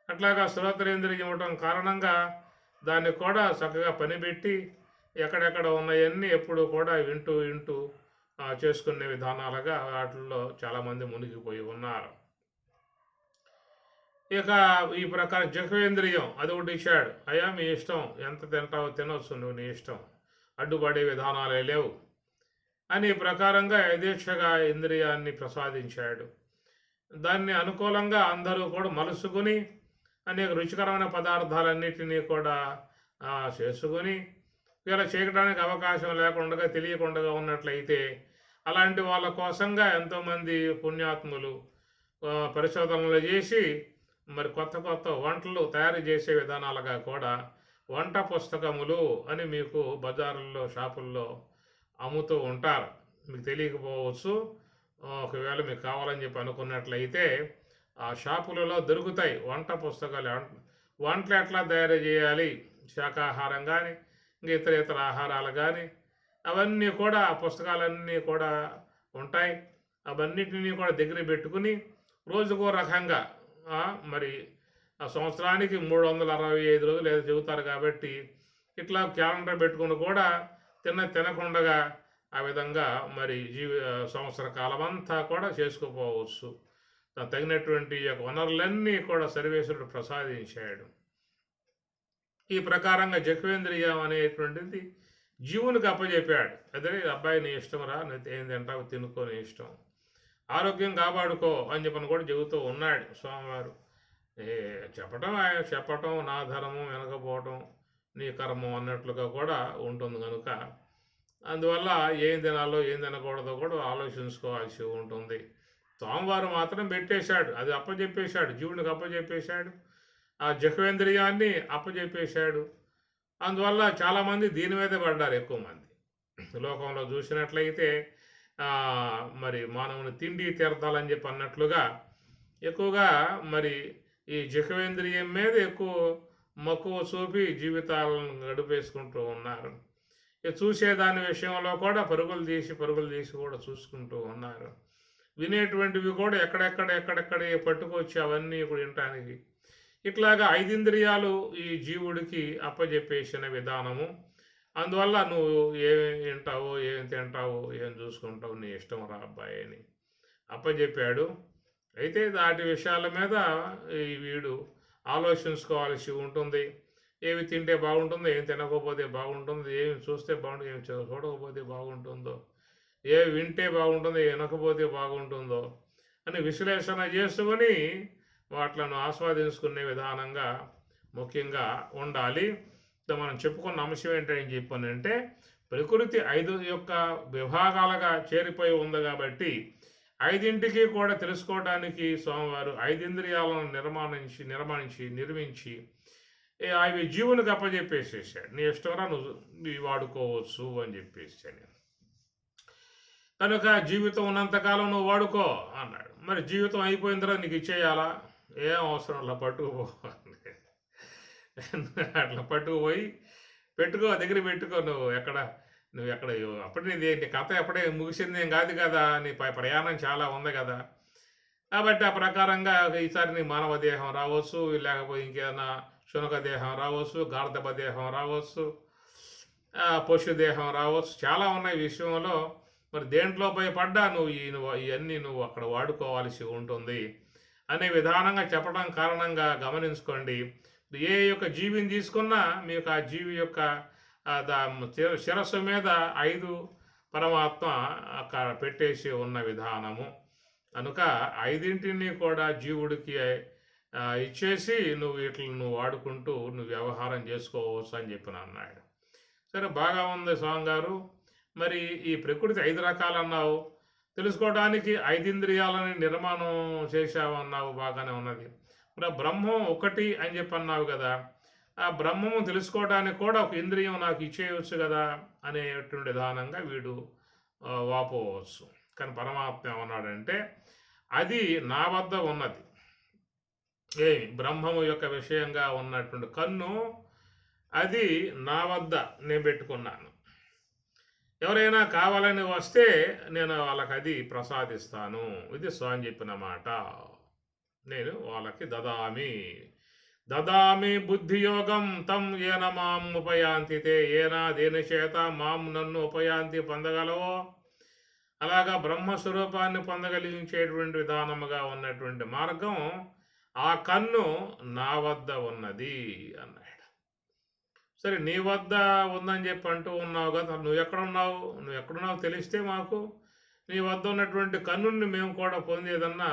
అట్లాగా శ్రోత్రేంద్రియం ఇవ్వటం కారణంగా దాన్ని కూడా చక్కగా పనిపెట్టి ఎక్కడెక్కడ ఉన్నాయన్నీ ఎప్పుడు కూడా వింటూ చేసుకునే విధానాలుగా వాటిల్లో చాలామంది మునిగిపోయి ఉన్నారు. ఇక ఈ ప్రకారం జహ్వేంద్రియం అది ఒకటి ఇచ్చాడు. అయ్యా మీ ఇష్టం, ఎంత తింటావో తినొచ్చు, నువ్వు నీ ఇష్టం, అడ్డుపడే విధానాలే లేవు అని ప్రకారంగా యథేచ్ఛగా ఇంద్రియాన్ని ప్రసాదించాడు. దాన్ని అనుకూలంగా అందరూ కూడా మలుసుకుని అనేక రుచికరమైన పదార్థాలన్నిటినీ కూడా చేసుకుని ఇలా చేయడానికి అవకాశం లేకుండా తెలియకుండా ఉన్నట్లయితే అలాంటి వాళ్ళ కోసంగా ఎంతోమంది పుణ్యాత్ములు పరిశోధనలు చేసి మరి కొత్త వంటలు తయారు చేసే విధానాలుగా కూడా వంట పుస్తకములు అని మీకు బజారుల్లో షాపుల్లో అమ్ముతూ ఉంటారు. మీకు తెలియకపోవచ్చు, ఒకవేళ మీకు కావాలని చెప్పి అనుకున్నట్లయితే ఆ షాపులలో దొరుకుతాయి వంట పుస్తకాలు. వంటలు ఎట్లా తయారు చేయాలి, శాకాహారం కానీ ఇంకా ఇతర ఆహారాలు కానీ అవన్నీ కూడా ఆ పుస్తకాలన్నీ కూడా ఉంటాయి. అవన్నిటినీ కూడా దగ్గర పెట్టుకుని రోజుకో రకంగా మరి ఆ సంవత్సరానికి 365 రోజులు ఏదో చెబుతారు కాబట్టి ఇట్లా క్యాలెండర్ పెట్టుకుని కూడా తినకుండా ఆ విధంగా మరి సంవత్సర కాలం అంతా కూడా చేసుకోపోవచ్చు. తగినటువంటి వనరులన్నీ కూడా సర్వేశ్వరుడు ప్రసాదించాడు. ఈ ప్రకారంగా జహ్వేంద్రియం అనేటువంటిది జీవునికి అప్పచెప్పాడు. అదే అబ్బాయి నీ ఇష్టంరా, ఏం తింటావు తినుకో, నీ ఇష్టం, ఆరోగ్యం కాపాడుకో అని చెప్పని కూడా చెబుతూ ఉన్నాడు స్వామివారు. చెప్పటం నా ధర్మం, వెనకపోవటం నీ కర్మం అన్నట్లుగా కూడా ఉంటుంది. కనుక అందువల్ల ఏం తినాలో ఏం తినకూడదో కూడా ఆలోచించుకోవాల్సి ఉంటుంది. స్వామివారు మాత్రం పెట్టేశాడు, అది అప్పచెప్పేశాడు, జీవునికి అప్పచెప్పేశాడు, ఆ జహ్వేంద్రియాన్ని అప్పచెప్పేశాడు. అందువల్ల చాలామంది దీని మీదే పడ్డారు. ఎక్కువ మంది లోకంలో చూసినట్లయితే మరి మానవుని తిండి తీర్థాలని చెప్పి అన్నట్లుగా ఎక్కువగా మరి ఈ జహ్వేంద్రియం మీద ఎక్కువ మక్కువ చూపి జీవితాలను గడిపేసుకుంటూ ఉన్నారు. చూసేదాని విషయంలో కూడా పరుగులు తీసి కూడా చూసుకుంటూ ఉన్నారు. వినేటువంటివి కూడా ఎక్కడెక్కడ పట్టుకొచ్చి అవన్నీ కూడా వినటానికి ఇట్లాగా 5 ఇంద్రియాలు ఈ జీవుడికి అప్పచెప్పేసిన విధానము. అందువల్ల నువ్వు ఏం వింటావో ఏం తింటావో ఏం చూసుకుంటావు, నీ ఇష్టం రా అబ్బాయి అని అప్పచెప్పాడు. అయితే వాటి విషయాల మీద వీడు ఆలోచించుకోవాల్సి ఉంటుంది. ఏమి తింటే బాగుంటుందో, ఏమి తినకపోతే బాగుంటుందో, ఏమి చూస్తే బాగుంటుంది, ఏమి చూడకపోతే బాగుంటుందో, ఏమి వింటే బాగుంటుందో, ఏమి వినకపోతే బాగుంటుందో అని విశ్లేషణ చేసుకొని వాటిలను ఆస్వాదించుకునే విధానంగా ముఖ్యంగా ఉండాలి. మనం చెప్పుకున్న అంశం ఏంటని చెప్పానంటే ప్రకృతి 5 యొక్క విభాగాలుగా చేరిపోయి ఉంది కాబట్టి 5ంటికి కూడా తెలుసుకోవడానికి స్వామివారు 5 ఇంద్రియాలను నిర్మించి అవి జీవునికి అప్పచెప్పేసేసాడు. నీ ఇష్టంరా నువ్వు ఇవి వాడుకోవచ్చు అని చెప్పేసి అని. కనుక జీవితం ఉన్నంతకాలం నువ్వు వాడుకో అన్నాడు. మరి జీవితం అయిపోయిన తర్వాత నీకు ఇచ్చేయాలా? ఏం అవసరం అలా పట్టుకుపో అట్లా పట్టుకుపోయి పెట్టుకో, దగ్గర పెట్టుకో. నువ్వు ఎక్కడ అప్పుడే నీ కథ ఎప్పుడే ముగిసింది ఏం కాదు కదా, నీ ప్రయాణం చాలా ఉంది కదా. కాబట్టి ఆ ప్రకారంగా ఈసారి నీ మానవ దేహం రావచ్చు, లేకపోతే ఇంకేదైనా శునక దేహం రావచ్చు, గార్ధప దేహం రావచ్చు, పశు దేహం రావచ్చు, చాలా ఉన్నాయి విషయంలో. మరి దేంట్లో భయపడ్డా ఇవన్నీ నువ్వు అక్కడ వాడుకోవాల్సి ఉంటుంది అనే విధానంగా చెప్పడం కారణంగా గమనించుకోండి. ఏ యొక్క జీవిని తీసుకున్నా మీకు ఆ జీవి యొక్క శిరస్సు మీద 5 పరమాత్మ అక్కడ పెట్టేసి ఉన్న విధానము. కనుక 5ంటిని కూడా జీవుడికి ఇచ్చేసి నువ్వు వాడుకుంటూ నువ్వు వ్యవహారం చేసుకోవచ్చు అని చెప్పిన అన్నాడు. సరే, బాగా ఉంది స్వామి గారు. మరి ఈ ప్రకృతి 5 రకాలు అన్నావు, తెలుసుకోవడానికి 5 ఇంద్రియాలని నిర్మాణం చేశావన్నావు, బాగానే ఉన్నది. మరి బ్రహ్మం ఒకటి అని చెప్పి అన్నావు కదా, ఆ బ్రహ్మము తెలుసుకోవడానికి కూడా ఒక ఇంద్రియం నాకు ఇచ్చేయవచ్చు కదా అనేటువంటి విధానంగా వీడు వాపోవచ్చు. కానీ పరమాత్మ ఏమన్నాడంటే అది నా వద్ద ఉన్నది. బ్రహ్మము యొక్క విషయంగా ఉన్నటువంటి కన్ను అది నా వద్ద నేను పెట్టుకున్నాను. ఎవరైనా కావాలని వస్తే నేను వాళ్ళకి అది ప్రసాదిస్తాను. ఇది స్వామి చెప్పిన మాట. నేను వాళ్ళకి దదామి బుద్ధియోగం తం ఏన మాం ఉపయాంతి తే ఏనా దేని చేత మాం నన్ను ఉపయాంతి పొందగలవో. అలాగా బ్రహ్మస్వరూపాన్ని పొందగలిగించేటువంటి విధానముగా ఉన్నటువంటి మార్గం ఆ కన్ను నా వద్ద ఉన్నది అన్నాడు. సరే, నీ వద్ద ఉందని చెప్పి అంటూ ఉన్నావు కదా, నువ్వు ఎక్కడున్నావు తెలిస్తే మాకు నీ వద్ద ఉన్నటువంటి కన్నుని మేము కూడా పొందేదన్నా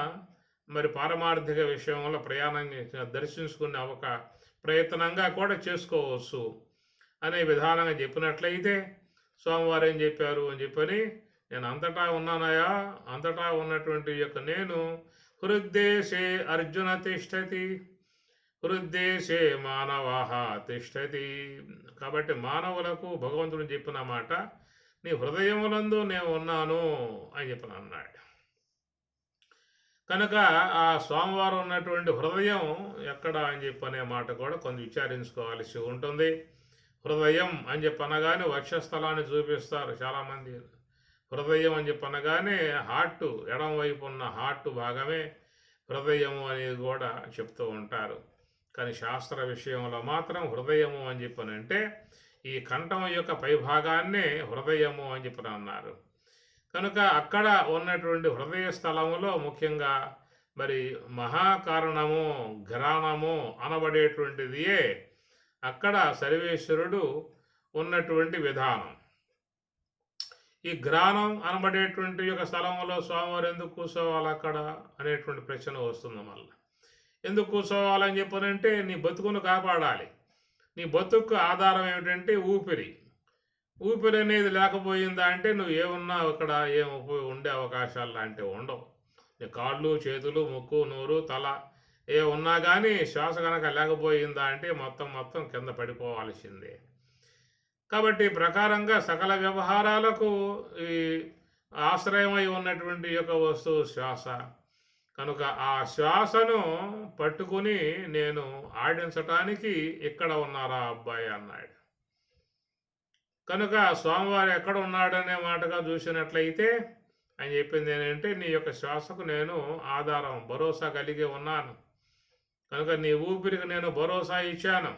మరి పారమార్థిక విషయంలో ప్రయాణాన్ని దర్శించుకునే ఒక ప్రయత్నంగా కూడా చేసుకోవచ్చు అనే విధానంగా చెప్పినట్లయితే స్వామివారు ఏం చెప్పారు అని చెప్పని, నేను అంతటా ఉన్నానయా, అంతటా ఉన్నటువంటి యొక్క నేను హృద్దేశే అర్జున తిష్టతి, హృద్దేశే మానవాహ తిష్టతి. కాబట్టి మానవులకు భగవంతుడు చెప్పిన మాట, నీ హృదయములందు నేను ఉన్నాను అని చెప్పిన అన్నాడు. కనుక ఆ స్వామివారు ఉన్నటువంటి హృదయం ఎక్కడ అని చెప్పనే మాట కూడా కొంచెం విచారించుకోవాల్సి ఉంటుంది. హృదయం అని చెప్పనగానే వక్షస్థలాన్ని చూపిస్తారు చాలామంది. హృదయం అని చెప్పనగానే హార్ట్, ఎడం వైపు ఉన్న హార్ట్ భాగమే హృదయము అనేది కూడా చెప్తూ ఉంటారు. కానీ శాస్త్ర విషయంలో మాత్రం హృదయము అని చెప్పనంటే ఈ కంఠం యొక్క పైభాగాన్నే హృదయము అని చెప్పిన అన్నారు. కనుక అక్కడ ఉన్నటువంటి హృదయ స్థలములో ముఖ్యంగా మరి మహాకారణము, ఘ్రాణము అనబడేటువంటిదియే అక్కడ సర్వేశ్వరుడు ఉన్నటువంటి విధానం. ఈ ఘ్రాణం అనబడేటువంటి యొక్క స్థలంలో స్వామివారు ఎందుకు కూర్చోవాలి అక్కడ అనేటువంటి ప్రశ్న వస్తుంది. మళ్ళీ ఎందుకు కూర్చోవాలని చెప్పనంటే నీ బతుకును కాపాడాలి. నీ బతుకు ఆధారం ఏమిటంటే ఊపిరి. ఊపిరి అనేది లేకపోయిందా అంటే నువ్వు ఏమున్నా అక్కడ ఉండే అవకాశాలు లాంటివి ఉండవు. నీ కాళ్ళు, చేతులు, ముక్కు, నోరు, తల ఉన్నా కానీ శ్వాస కనుక లేకపోయిందా అంటే మొత్తం కింద పడిపోవాల్సిందే. కాబట్టి ప్రకారంగా సకల వ్యవహారాలకు ఈ ఆశ్రయమై ఉన్నటువంటి యొక్క వస్తువు శ్వాస. కనుక ఆ శ్వాసను పట్టుకుని నేను ఆడించటానికి ఇక్కడ ఉన్నారా అబ్బాయి అన్నాడు. కనుక స్వామివారు ఎక్కడ ఉన్నాడనే మాటగా చూసినట్లయితే ఆయన చెప్పింది ఏంటంటే నీ యొక్క శ్వాసకు నేను ఆధారం, భరోసా కలిగి ఉన్నాను. కనుక నీ ఊపిరికి నేను భరోసా ఇచ్చాను.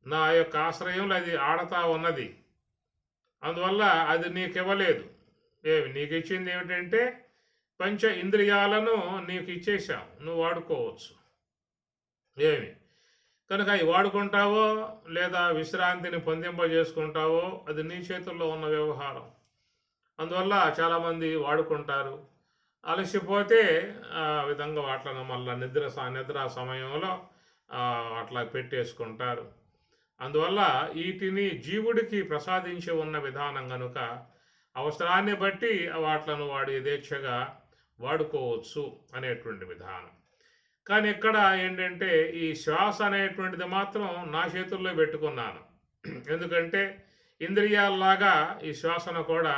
నా యొక్క ఆశ్రయంలో అది ఆడతా ఉన్నది. అందువల్ల అది నీకు ఇవ్వలేదు. నీకు ఇచ్చింది ఏమిటంటే పంచ ఇంద్రియాలను నీకు ఇచ్చేసాం, నువ్వు వాడుకోవచ్చు. కనుక అవి వాడుకుంటావో లేదా విశ్రాంతిని పొందింపజేసుకుంటావో అది నీ చేతుల్లో ఉన్న వ్యవహారం. అందువల్ల చాలామంది వాడుకుంటారు. అలసిపోతే ఆ విధంగా వాటిని మళ్ళీ నిద్ర సమయంలో అట్లా పెట్టేసుకుంటారు. అందువల్ల వీటిని జీవుడికి ప్రసాదించి ఉన్న విధానం కనుక అవసరాన్ని బట్టి వాటిలను వాడు యథేచ్ఛగా వాడుకోవచ్చు అనేటువంటి విధానం. కానీ ఇక్కడ ఏంటంటే ఈ శ్వాస అనేటువంటిది మాత్రం నా చేతుల్లో పెట్టుకున్నాను. ఎందుకంటే ఇంద్రియాల్లాగా ఈ శ్వాసను కూడా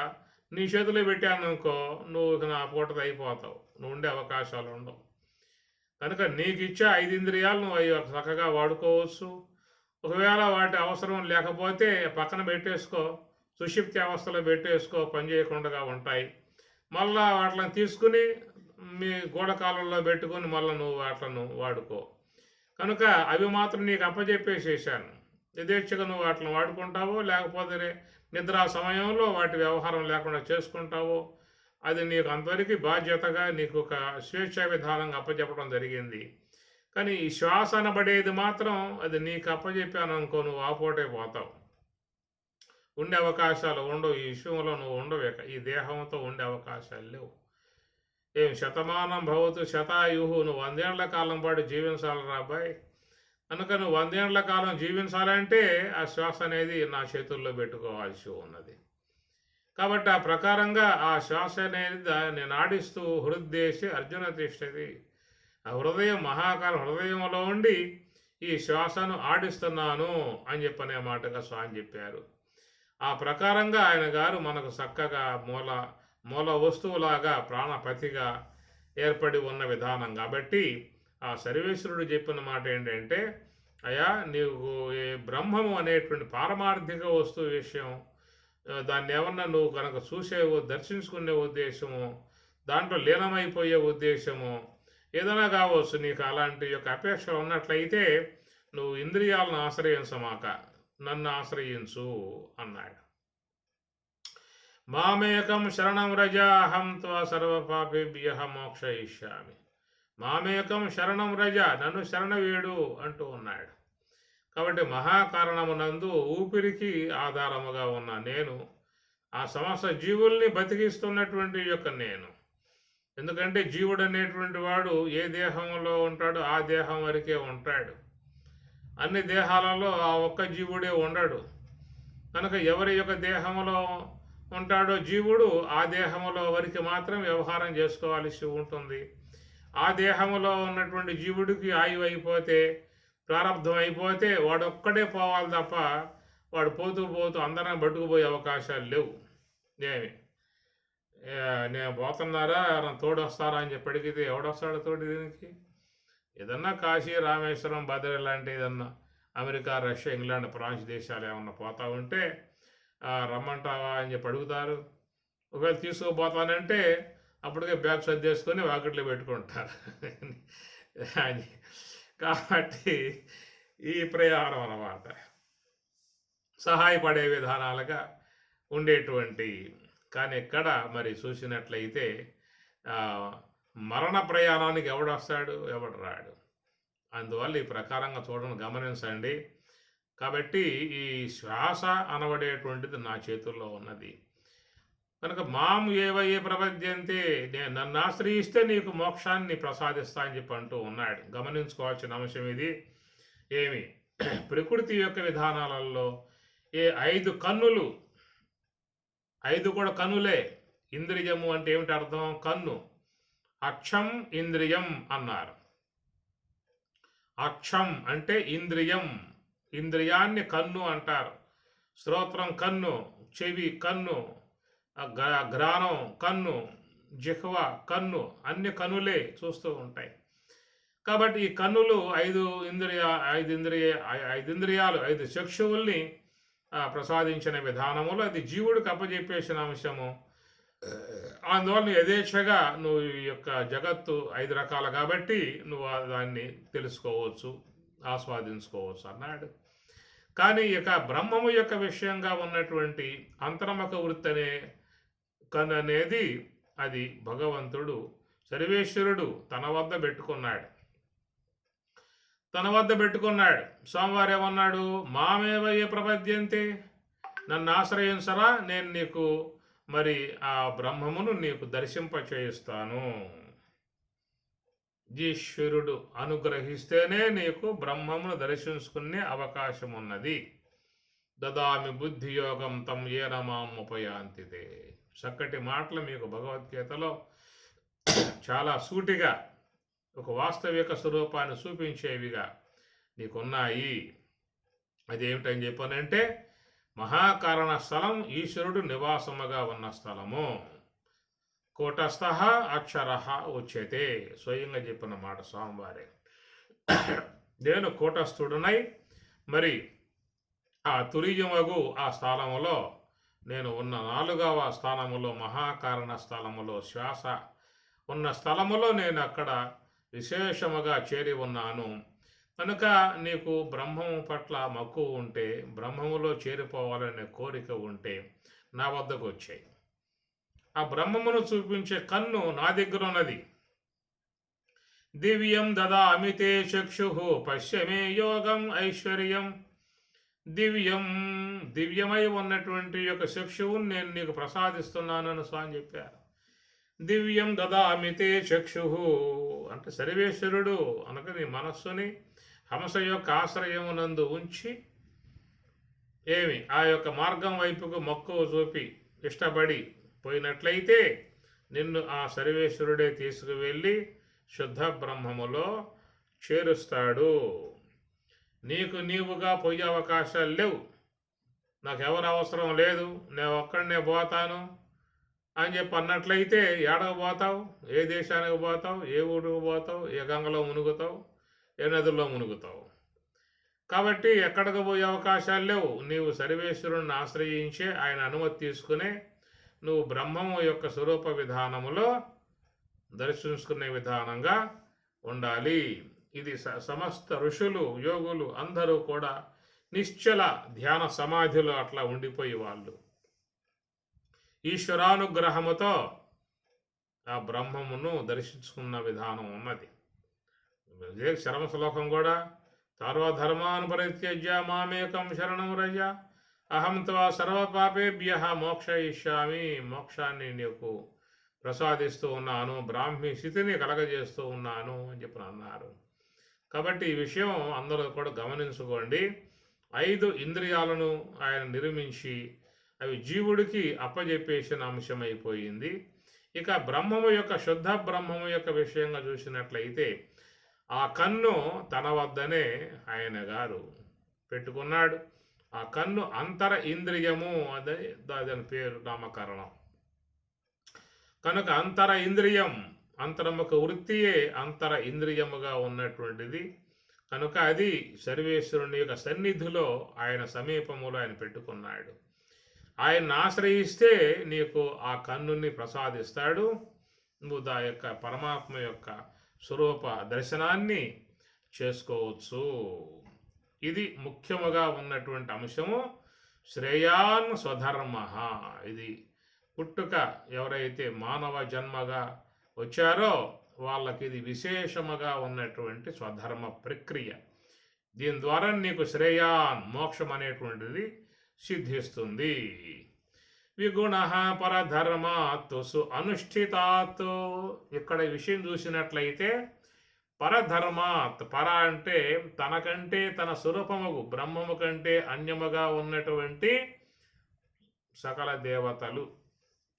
నీ చేతిలో పెట్టాననుకో నువ్వు నా పూటది అయిపోతావు, నువ్వు ఉండే అవకాశాలు ఉండవు. కనుక నీకు ఇచ్చే 5 ఇంద్రియాలు నువ్వు అవి చక్కగా వాడుకోవచ్చు. ఒకవేళ వాటి అవసరం లేకపోతే పక్కన పెట్టేసుకో, సుషిప్తి అవస్థలో పెట్టేసుకో, పని చేయకుండా ఉంటాయి. మళ్ళా వాటిని తీసుకుని మీ గోడకాలంలో పెట్టుకుని మళ్ళీ నువ్వు వాటిని వాడుకో. కనుక అవి మాత్రం నీకు అప్పచెప్పేసేసాను. యథేచ్ఛగా నువ్వు వాటిని వాడుకుంటావో లేకపోతే నిద్రా సమయంలో వాటి వ్యవహారం లేకుండా చేసుకుంటావో అది నీకు అంతవరకు బాధ్యతగా నీకు ఒక స్వేచ్ఛా విధానంగా అప్పచెప్పడం జరిగింది. కానీ ఈ శ్వాస అనబడేది మాత్రం అది నీకు అప్పచెప్పాను అనుకో, నువ్వు ఆపోటే పోతావు, ఉండే అవకాశాలు ఉండవు. ఈ విషయంలో నువ్వు ఉండవు, ఈ దేహంతో ఉండే అవకాశాలు లేవు. ఏం శతమానం భవతు శతాయుహు, నువ్వు 100 ఏళ్ల కాలం పాటు జీవించాలి రాబాయ్. కనుక నువ్వు 100 ఏళ్ల కాలం జీవించాలంటే ఆ శ్వాస అనేది నా చేతుల్లో పెట్టుకోవాల్సి ఉన్నది. కాబట్టి ఆ ప్రకారంగా ఆ శ్వాస అనేది నేను ఆడిస్తూ హృద్దేశి అర్జున తిష్టది, ఆ హృదయం మహాకాల హృదయంలో ఉండి ఈ శ్వాసను ఆడిస్తున్నాను అని చెప్పనే మాటగా స్వామి చెప్పారు. ఆ ప్రకారంగా ఆయన గారు మనకు చక్కగా మూల వస్తువులాగా ప్రాణపతిగా ఏర్పడి ఉన్న విధానం. కాబట్టి ఆ సర్వేశ్వరుడు చెప్పిన మాట ఏంటంటే, అయ్యా నీవు బ్రహ్మము అనేటువంటి పారమార్థిక వస్తువు విషయం దాన్ని ఏమన్నా నువ్వు కనుక దర్శించుకునే ఉద్దేశము, దాంట్లో లీనమైపోయే ఉద్దేశము ఏదైనా కావచ్చు, నీకు అలాంటి యొక్క అపేక్షలు ఉన్నట్లయితే నువ్వు ఇంద్రియాలను ఆశ్రయించమాక నన్ను ఆశ్రయించు అన్నాడు. మామేకం శరణం రజాహం త్వా సర్వపాపేభ్యః మోక్షయిష్యామి. మామేకం శరణం రజ, నన్ను శరణ వేడు అంటూ ఉన్నాడు. కాబట్టి మహాకారణమునందు ఊపిరికి ఆధారముగా ఉన్న నేను, ఆ సమస్త జీవుల్ని బతికిస్తున్నటువంటి యొక్క నేను. ఎందుకంటే జీవుడు అనేటువంటి వాడు ఏ దేహంలో ఉంటాడో ఆ దేహం వరకే ఉంటాడు. అన్ని దేహాలలో ఆ ఒక్క జీవుడే ఉండడు. కనుక ఎవరి యొక్క దేహంలో ఉంటాడో జీవుడు ఆ దేహంలో వరకు మాత్రం వ్యవహారం చేసుకోవాల్సి ఉంటుంది. ఆ దేహంలో ఉన్నటువంటి జీవుడికి ఆయువు అయిపోతే, ప్రారంధం అయిపోతే వాడొక్కడే పోవాలి తప్ప వాడు పోతూ అందరం పట్టుకుపోయే అవకాశాలు లేవు. నేను పోతున్నారా, తోడు వస్తారా అని చెప్పి అడిగితే ఎవడొస్తాడు తోడు దీనికి? ఏదన్నా కాశీ, రామేశ్వరం, బద్రీ లాంటి ఏదన్నా అమెరికా, రష్యా, ఇంగ్లాండ్, ఫ్రాన్స్ దేశాలు ఏమన్నా పోతా ఉంటే రమ్మంటావా అని చెప్పి అడుగుతారు. ఒకవేళ తీసుకుపోతానంటే అప్పటికే బ్యాగ్ సర్దేసుకొని వాకిట్లో పెట్టుకుంటారు. కాబట్టి ఈ ప్రయాణం అన్నమాట సహాయపడే విధానాలుగా ఉండేటువంటి. కానీ ఇక్కడ మరి చూసినట్లయితే మరణ ప్రయాణానికి ఎవడొస్తాడు, ఎవడు రాడు. అందువల్ల ఈ ప్రకారంగా గమనించండి. కాబట్టి ఈ శ్వాస అనబడేటువంటిది నా చేతుల్లో ఉన్నది కనుక మాము ఏవయ్యే ప్రపద్యంతే, నేను నన్ను ఆశ్రయిస్తే నీకు మోక్షాన్ని ప్రసాదిస్తా అని చెప్పి అంటూ ఉన్నాడు. గమనించుకోవాల్సిన అంశం ఇది. ఏమి ప్రకృతి యొక్క విధానాలలో 5 కన్నులు, 5 కూడా కన్నులే. ఇంద్రియము అంటే ఏమిటి అర్థం? కన్ను. అక్షం ఇంద్రియం అన్నారు. అక్షం అంటే ఇంద్రియం, ఇంద్రియాన్ని కన్ను అంటారు. శ్రోత్రం కన్ను, చెవి కన్ను, ఘ్రాణం కన్ను, జిహ్వ కన్ను, అన్ని కన్నులే చూస్తూ ఉంటాయి. కాబట్టి ఈ కన్నులు 5 ఇంద్రియాలు 5 చక్షువుల్ని ప్రసాదించిన విధానములు అది జీవుడికి అప్పచెప్పేసిన అంశము. అందువల్ల యథేచ్ఛగా నువ్వు ఈ యొక్క జగత్తు 5 రకాలు కాబట్టి నువ్వు దాన్ని తెలుసుకోవచ్చు, ఆస్వాదించుకోవచ్చు అన్నాడు. కానీ ఇక బ్రహ్మము యొక్క విషయంగా ఉన్నటువంటి అంతర్ముఖ వృత్తి అనేది అది భగవంతుడు సర్వేశ్వరుడు తన వద్ద పెట్టుకున్నాడు. తన వద్ద పెట్టుకున్నాడు. స్వామివారు ఏమన్నాడు? మామేవయ్య ప్రపద్యంతే, నన్ను ఆశ్రయించరా, నేను నీకు మరి ఆ బ్రహ్మమును నీకు దర్శింపచేయిస్తాను. ఈశ్వరుడు అనుగ్రహిస్తేనే నీకు బ్రహ్మమును దర్శించుకునే అవకాశం ఉన్నది. దదామి బుద్ధియోగం తం ఏన మాం ఉపయాంతితే. చక్కటి మాటలు మీకు భగవద్గీతలో చాలా సూటిగా ఒక వాస్తవిక స్వరూపాన్ని చూపించేవిగా నీకున్నాయి. అదేమిటని చెప్పానంటే, మహాకారణ స్థలం ఈశ్వరుడు నివాసముగా ఉన్న స్థలము. కూటస్థ అక్షర ఉచ్యతే, స్వయంగా చెప్పిన మాట స్వామివారే. నేను కూటస్థుడునై మరి ఆ తురీయమగు ఆ స్థానములో నేను ఉన్న 4వ స్థానములో, మహాకారణ స్థలములో, శ్వాస ఉన్న స్థలములో నేను అక్కడ విశేషముగా చేరి ఉన్నాను. కనుక నీకు బ్రహ్మము పట్ల మక్కువ ఉంటే, బ్రహ్మములో చేరిపోవాలనే కోరిక ఉంటే నా వద్దకు వచ్చాయి. ఆ బ్రహ్మమును చూపించే కన్ను నా దగ్గర ఉన్నది. దివ్యం దదామితే చక్షు పశ్యమే యోగం ఐశ్వర్యం. దివ్యమై ఉన్నటువంటి యొక్క చక్షువును నేను నీకు ప్రసాదిస్తున్నానని స్వామి చెప్పారు. దివ్యం దదామితే చక్షు అంటే సర్వేశ్వరుడు అనగా నీ మనస్సుని హంస యొక్క ఆశ్రయమునందు ఉంచి ఆ యొక్క మార్గం వైపుకు మక్కువ చూపి ఇష్టపడి పోయినట్లయితే నిన్ను ఆ సర్వేశ్వరుడే తీసుకువెళ్ళి శుద్ధ బ్రహ్మములో చేరుస్తాడు. నీకు నీవుగా పోయే అవకాశాలు లేవు. నాకెవరు అవసరం లేదు, నేను ఒక్కడనే పోతాను అని చెప్పి అన్నట్లయితే ఏడకు పోతావు? ఏ దేశానికి పోతావు? ఏ ఊరికి పోతావు? ఏ గంగలో మునుగుతావు? ఏ నదుల్లో మునుగుతావు? కాబట్టి ఎక్కడికి పోయే అవకాశాలు లేవు. నీవు సర్వేశ్వరుని ఆశ్రయించే ఆయన అనుమతి తీసుకునే నువ్వు బ్రహ్మము యొక్క స్వరూప విధానములో దర్శించుకునే విధానంగా ఉండాలి. ఇది సమస్త ఋషులు, యోగులు అందరూ కూడా నిశ్చల ధ్యాన సమాధిలో అట్లా ఉండిపోయి వాళ్ళు ఈశ్వరానుగ్రహముతో ఆ బ్రహ్మమును దర్శించుకున్న విధానం ఉన్నది. ఇదే శరమ శ్లోకం కూడా, సర్వధర్మాన్ పరిత్యజ్య మామేకం శరణం రజ అహం త్వా సర్వపాపేభ్యః మోక్షయిష్యామి. మోక్షాన్ని నీకు ప్రసాదిస్తూ ఉన్నాను, బ్రాహ్మీ స్థితిని కలగజేస్తూ ఉన్నాను అని చెప్పి అన్నారు. కాబట్టి ఈ విషయం అందరూ కూడా గమనించుకోండి. 5 ఇంద్రియాలను ఆయన నిర్మించి అవి జీవుడికి అప్పజెప్పేసిన అంశమైపోయింది. ఇక బ్రహ్మము యొక్క శుద్ధ బ్రహ్మము యొక్క విషయంగా చూసినట్లయితే ఆ కన్ను తన వద్దనే ఆయన గారు పెట్టుకున్నాడు. ఆ కన్ను అంతర ఇంద్రియము, అదే దాని పేరు నామకరణం. కనుక అంతర ఇంద్రియం, అంతరముఖ వృత్తియే అంతర ఇంద్రియముగా ఉన్నటువంటిది. కనుక అది సర్వేశ్వరుని యొక్క సన్నిధిలో ఆయన సమీపములో ఆయన పెట్టుకున్నాడు. ఆయన్ని ఆశ్రయిస్తే నీకు ఆ కన్నుని ప్రసాదిస్తాడు. నువ్వు దా యొక్క పరమాత్మ యొక్క స్వరూప దర్శనాన్ని చేసుకోవచ్చు. ఇది ముఖ్యముగా ఉన్నటువంటి అంశము. శ్రేయాన్ స్వధర్మ. ఇది పుట్టుక ఎవరైతే మానవ జన్మగా వచ్చారో వాళ్ళకి ఇది విశేషముగా ఉన్నటువంటి స్వధర్మ ప్రక్రియ. దీని ద్వారా నీకు శ్రేయాన్ మోక్షం అనేటువంటిది సిద్ధిస్తుంది. విగుణ పరధర్మాత్ అనుష్ఠితాత్. ఇక్కడ విషయం చూసినట్లయితే పరధర్మాత్, పర అంటే తనకంటే తన స్వరూపముకు బ్రహ్మము కంటే అన్యముగా ఉన్నటువంటి సకల దేవతలు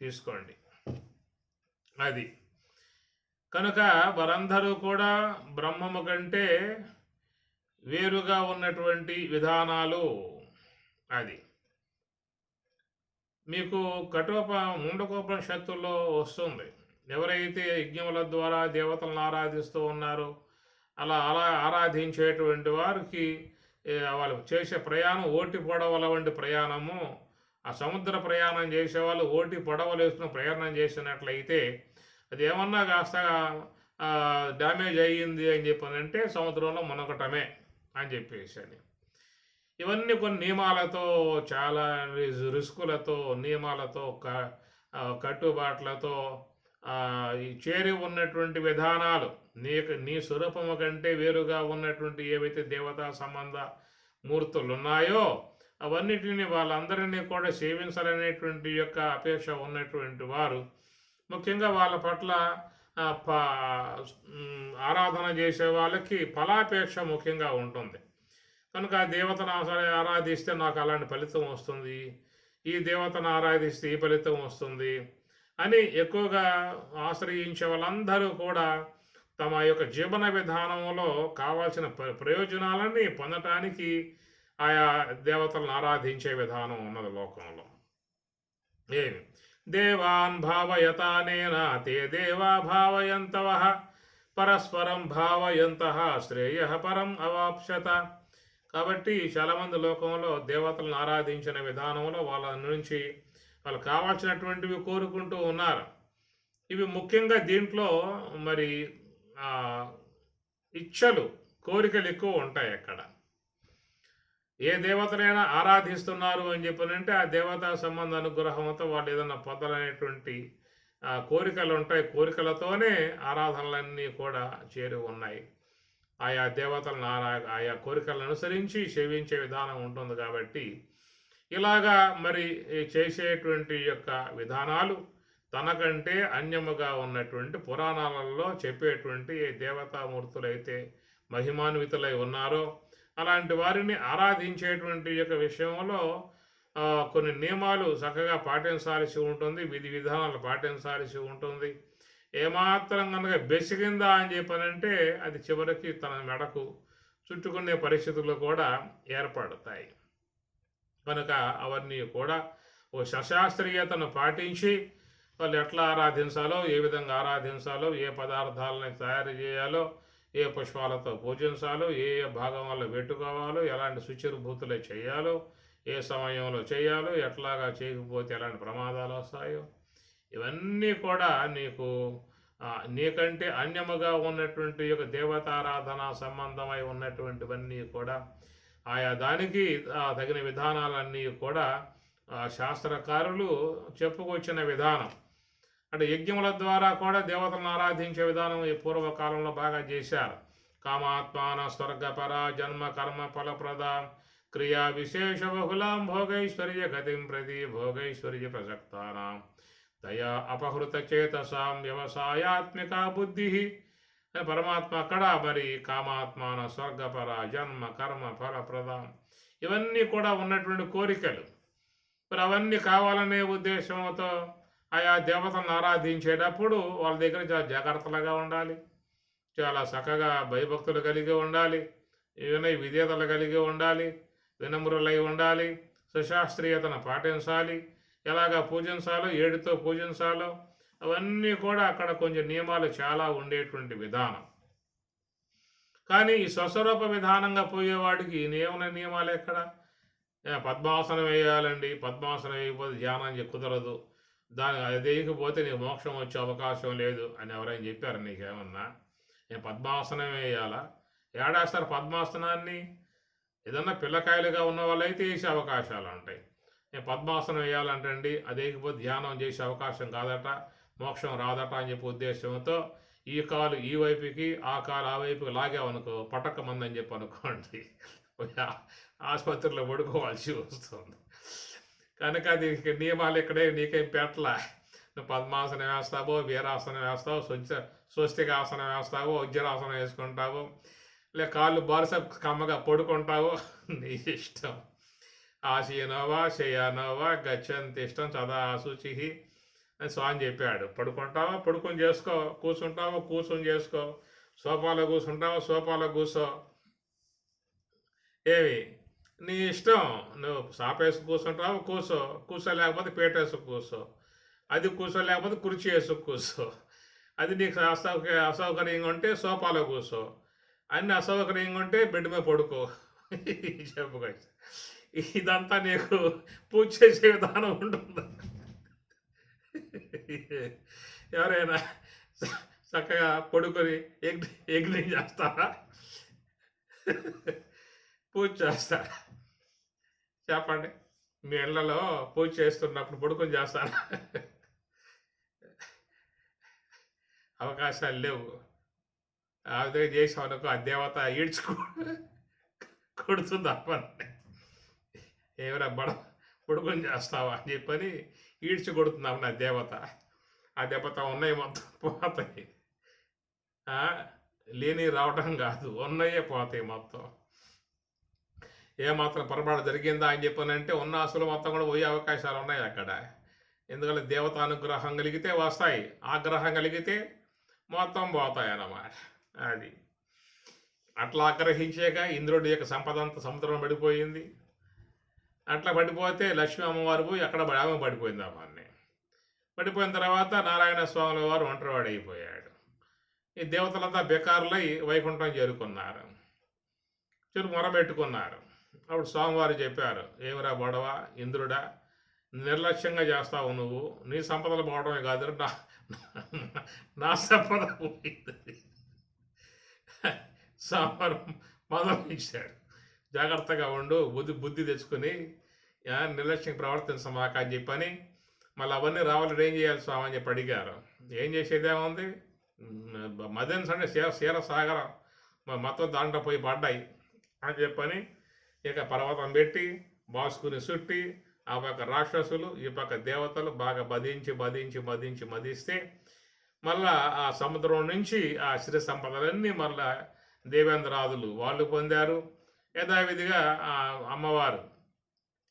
తీసుకోండి. అది కనుక వారందరూ కూడా బ్రహ్మము కంటే వేరుగా ఉన్నటువంటి విధానాలు. అది మీకు ముండకోపనిషత్తుల్లో వస్తుంది. ఎవరైతే యజ్ఞముల ద్వారా దేవతలను ఆరాధిస్తూ ఉన్నారో అలా ఆరాధించేటువంటి వారికి వాళ్ళు చేసే ప్రయాణం ఓటి పడవల వంటి ప్రయాణము. ఆ సముద్ర ప్రయాణం చేసేవాళ్ళు ఓటి పడవలు వేసుకుని ప్రయాణం చేసినట్లయితే అది ఏమన్నా కాస్త డ్యామేజ్ అయ్యింది అని చెప్పానంటే సముద్రంలో మునగటమే అని చెప్పేసి అని. ఇవన్నీ కొన్ని నియమాలతో, చాలా రిస్కులతో, నియమాలతో, కట్టుబాట్లతో ఈ చేరి ఉన్నటువంటి విధానాలు నీ స్వరూపము కంటే వేరుగా ఉన్నటువంటి ఏవైతే దేవతా సంబంధ మూర్తులు ఉన్నాయో అవన్నిటిని వాళ్ళందరినీ కూడా సేవించాలనేటువంటి యొక్క అపేక్ష ఉన్నటువంటి వారు ముఖ్యంగా వాళ్ళ పట్ల ఆరాధన చేసే వాళ్ళకి ఫలాపేక్ష ముఖ్యంగా ఉంటుంది. కనుక ఆ దేవతను ఆరాధిస్తే నాకు అలాంటి ఫలితం వస్తుంది, ఈ దేవతను ఆరాధిస్తే ఈ ఫలితం వస్తుంది అని ఎక్కువగా ఆశ్రయించే వాళ్ళందరూ కూడా తమ యొక్క జీవన విధానంలో కావాల్సిన ప్రయోజనాలన్నీ పొందటానికి ఆయా దేవతలను ఆరాధించే విధానం ఉన్నది లోకంలో. ఏమి దేవాన్ భావయతానేన తే దేవా భావయంతవః పరస్పరం భావయంతః శ్రేయః పరం అవాప్స్యత. కాబట్టి చాలామంది లోకంలో దేవతలను ఆరాధించిన విధానంలో వాళ్ళ నుంచి వాళ్ళు కావాల్సినటువంటివి కోరుకుంటూ ఉన్నారు. ఇవి ముఖ్యంగా దీంట్లో మరి ఇచ్చలు కోరికలు ఎక్కువ ఉంటాయి. అక్కడ ఏ దేవతనైనా ఆరాధిస్తున్నారు అని చెప్పనంటే ఆ దేవతా సంబంధ అనుగ్రహంతో వాళ్ళు ఏదైనా పొందాలనేటువంటి కోరికలు ఉంటాయి. కోరికలతోనే ఆరాధనలన్నీ కూడా చేరి ఉన్నాయి. ఆయా దేవతలను ఆయా కోరికలను అనుసరించి సేవించే విధానం ఉంటుంది. కాబట్టి ఇలాగా మరి చేసేటువంటి యొక్క విధానాలు తనకంటే అన్యముగా ఉన్నటువంటి పురాణాలలో చెప్పేటువంటి ఏ దేవతామూర్తులైతే మహిమాన్వితులై ఉన్నారో అలాంటి వారిని ఆరాధించేటువంటి యొక్క విషయంలో కొన్ని నియమాలు చక్కగా పాటించాల్సి ఉంటుంది, విధి విధానాలు పాటించాల్సి ఉంటుంది. ఏమాత్రం కనుక బెసిగిందా అని చెప్పనంటే అది చివరికి తన మెడకు చుట్టుకునే పరిస్థితులు కూడా ఏర్పడతాయి. కనుక అవన్నీ కూడా ఓ సశాస్త్రీయతను పాటించి వాళ్ళు ఎట్లా ఆరాధించాలో, ఏ విధంగా ఆరాధించాలో, ఏ పదార్థాలని తయారు చేయాలో, ఏ పుష్పాలతో పూజించాలో, ఏ భాగం వల్ల పెట్టుకోవాలో, ఎలాంటి శుచిర్భూతులే చేయాలో, ఏ సమయంలో చేయాలో, ఎట్లాగా చేయకపోతే ఎలాంటి ప్రమాదాలు వస్తాయో ఇవన్నీ కూడా నీకంటే అన్యముగా ఉన్నటువంటి యొక్క దేవతారాధన సంబంధమై ఉన్నటువంటివన్నీ కూడా ఆయా దానికి తగిన విధానాలన్నీ కూడా శాస్త్రకారులు చెప్పుకొచ్చిన విధానం. అంటే యజ్ఞముల ద్వారా కూడా దేవతలను ఆరాధించే విధానం ఈ పూర్వకాలంలో బాగా చేశారు. కామాత్మాన స్వర్గపర జన్మ కర్మ ఫలప్రద క్రియా విశేష బహుళం భోగైశ్వర్య గతిం ప్రతి భోగైశ్వర్య ప్రసక్తానాం దయా అపహృత చేతసాం వ్యవసాయాత్మిక బుద్ధి. పరమాత్మ అక్కడ మరి కామాత్మాన స్వర్గపర జన్మ కర్మ ఫలప్రద ఇవన్నీ కూడా ఉన్నటువంటి కోరికలు. మరి అవన్నీ కావాలనే ఉద్దేశంతో ఆయా దేవతలను ఆరాధించేటప్పుడు వాళ్ళ దగ్గర చాలా జాగ్రత్తలుగా ఉండాలి, చాలా చక్కగా భయభక్తులు కలిగి ఉండాలి, వినయ విధేయతలు కలిగి ఉండాలి, వినమ్రులై ఉండాలి, సుశాస్త్రీయతను పాటించాలి, ఎలాగా పూజించాలో, ఏడుతో పూజించాలో అవన్నీ కూడా అక్కడ కొంచెం నియమాలు చాలా ఉండేటువంటి విధానం. కానీ ఈ స్వస్వరూప విధానంగా పోయేవాడికి నియమాలు ఎక్కడ? పద్మాసనం వేయాలండి, పద్మాసనం వేయకపోతే ధ్యానం కుదరదు, అది వేయకపోతే నీకు మోక్షం వచ్చే అవకాశం లేదు అని ఎవరైనా చెప్పారు నీకేమన్నా? నేను పద్మాసనం వేయాలా? ఏడేస్తారు పద్మాసనాన్ని? ఏదన్నా పిల్లకాయలుగా ఉన్న వాళ్ళైతే వేసే అవకాశాలు ఉంటాయి. నేను పద్మాసనం వేయాలంటండి, అది వేయకపోతే ధ్యానం చేసే అవకాశం కాదట, మోక్షం రాదట అని చెప్పి ఉద్దేశంతో ఈ కాలు ఈ వైపుకి, ఆ కాలు ఆ వైపుకి లాగామనుకో పటకమందని చెప్పి అనుకోండి, ఆసుపత్రిలో పడుకోవాల్సి వస్తుంది. కనుక దీనికి నియమాలు ఇక్కడే నీకేం పెట్టలా. నువ్వు పద్మాసనం వేస్తావో, వీరాసనం వేస్తావో, స్వస్తికాసనం వేస్తావో, వజ్రాసనం వేసుకుంటావో, లేక కాళ్ళు బారస కమ్మగా పడుకుంటావో నీ ఇష్టం. ఆశీనోవా శయానోవా గచ్చంతి ఇష్టం సదా శుచి అని స్వామి చెప్పాడు. పడుకుంటావా పడుకొని చేసుకో, కూర్చుంటావో కూర్చొని చేసుకో, సోఫాలో కూర్చుంటావో సోఫాలో కూర్చో, ఏమి నీ ఇష్టం. నువ్వు సాపేసి కూర్చుంటావు కూర్చోలేకపోతే పేటేసుకు కూర్చో, అది కూర్చోలేకపోతే కుర్చీ వేసుకు కూర్చో, అది నీకు అసౌకర్యంగా ఉంటే సోఫాలో కూర్చో, అన్ని అసౌకర్యంగా ఉంటే బెడ్ మీద పడుకో చెప్పుకోవచ్చు. ఇదంతా నీకు పూజ చేసే విధానం ఉంటుంది. ఎవరైనా చక్కగా పడుకొని యజ్ఞం చేస్తారా? పూజ చేస్తారా? చెప్పండి. మీ ఇళ్లలో పూజ చేస్తున్నప్పుడు పడుకొని చేస్తారా? అవకాశాలు లేవు. అదే చేసామనుకో ఆ దేవత కొడుతుంది అమ్మని. ఏమైనా బుడగం చేస్తావా అని చెప్పని కొడుతున్నాం నా దేవత. ఆ దేవత ఉన్నాయి మొత్తం పోతాయి. లేని రావడం కాదు, ఉన్నాయే పోతాయి మొత్తం. ఏమాత్రం పొరపాటు జరిగిందా అని చెప్పనంటే ఉన్న ఆశలు మొత్తం కూడా పోయే అవకాశాలు ఉన్నాయి అక్కడ. ఎందుకంటే దేవత అనుగ్రహం కలిగితే వస్తాయి, ఆగ్రహం కలిగితే మొత్తం పోతాయి అన్నమాట. అది అట్లా ఆగ్రహించాక ఇంద్రుడి యొక్క సంపద అంతా సముద్రం పడిపోయింది. అట్లా పడిపోతే లక్ష్మీ అమ్మవారు పోయి అక్కడ ఆమె పడిపోయింది అమ్మని. పడిపోయిన తర్వాత నారాయణ స్వాముల వారు ఒంటరివాడు అయిపోయాడు. ఈ దేవతలంతా బెకారులై వైకుంఠం చేరుకున్నారు. మొరబెట్టుకున్నారు. అప్పుడు స్వామివారు చెప్పారు, ఏమిరా గొడవ ఇంద్రుడా, నిర్లక్ష్యంగా చేస్తావు నువ్వు, నీ సంపదలు పోవడమే కాదు నా సంపద పోయింది. స్వామివారు మొదలుచ్చాడు, జాగ్రత్తగా ఉండు, బుద్ధి తెచ్చుకొని నిర్లక్ష్యం ప్రవర్తించమాక అని చెప్పని. మళ్ళీ అవన్నీ రావాలని ఏం చేయాలి స్వామి అని చెప్పి అడిగారు. ఏం చేసేదేముంది, మదన్స్ అంటే క్షీరసాగరం మొత్తం దాంట్లో పోయి పడ్డాయి అని చెప్పని ఇక పర్వతం పెట్టి బాసుకుని చుట్టి ఆ పక్క రాక్షసులు ఈ పక్క దేవతలు బాగా మదిస్తే మళ్ళా ఆ సముద్రం నుంచి ఆ సిరి సంపదలన్నీ మళ్ళా దేవేంద్రాదులు వాళ్ళు పొందారు. యథావిధిగా ఆ అమ్మవారు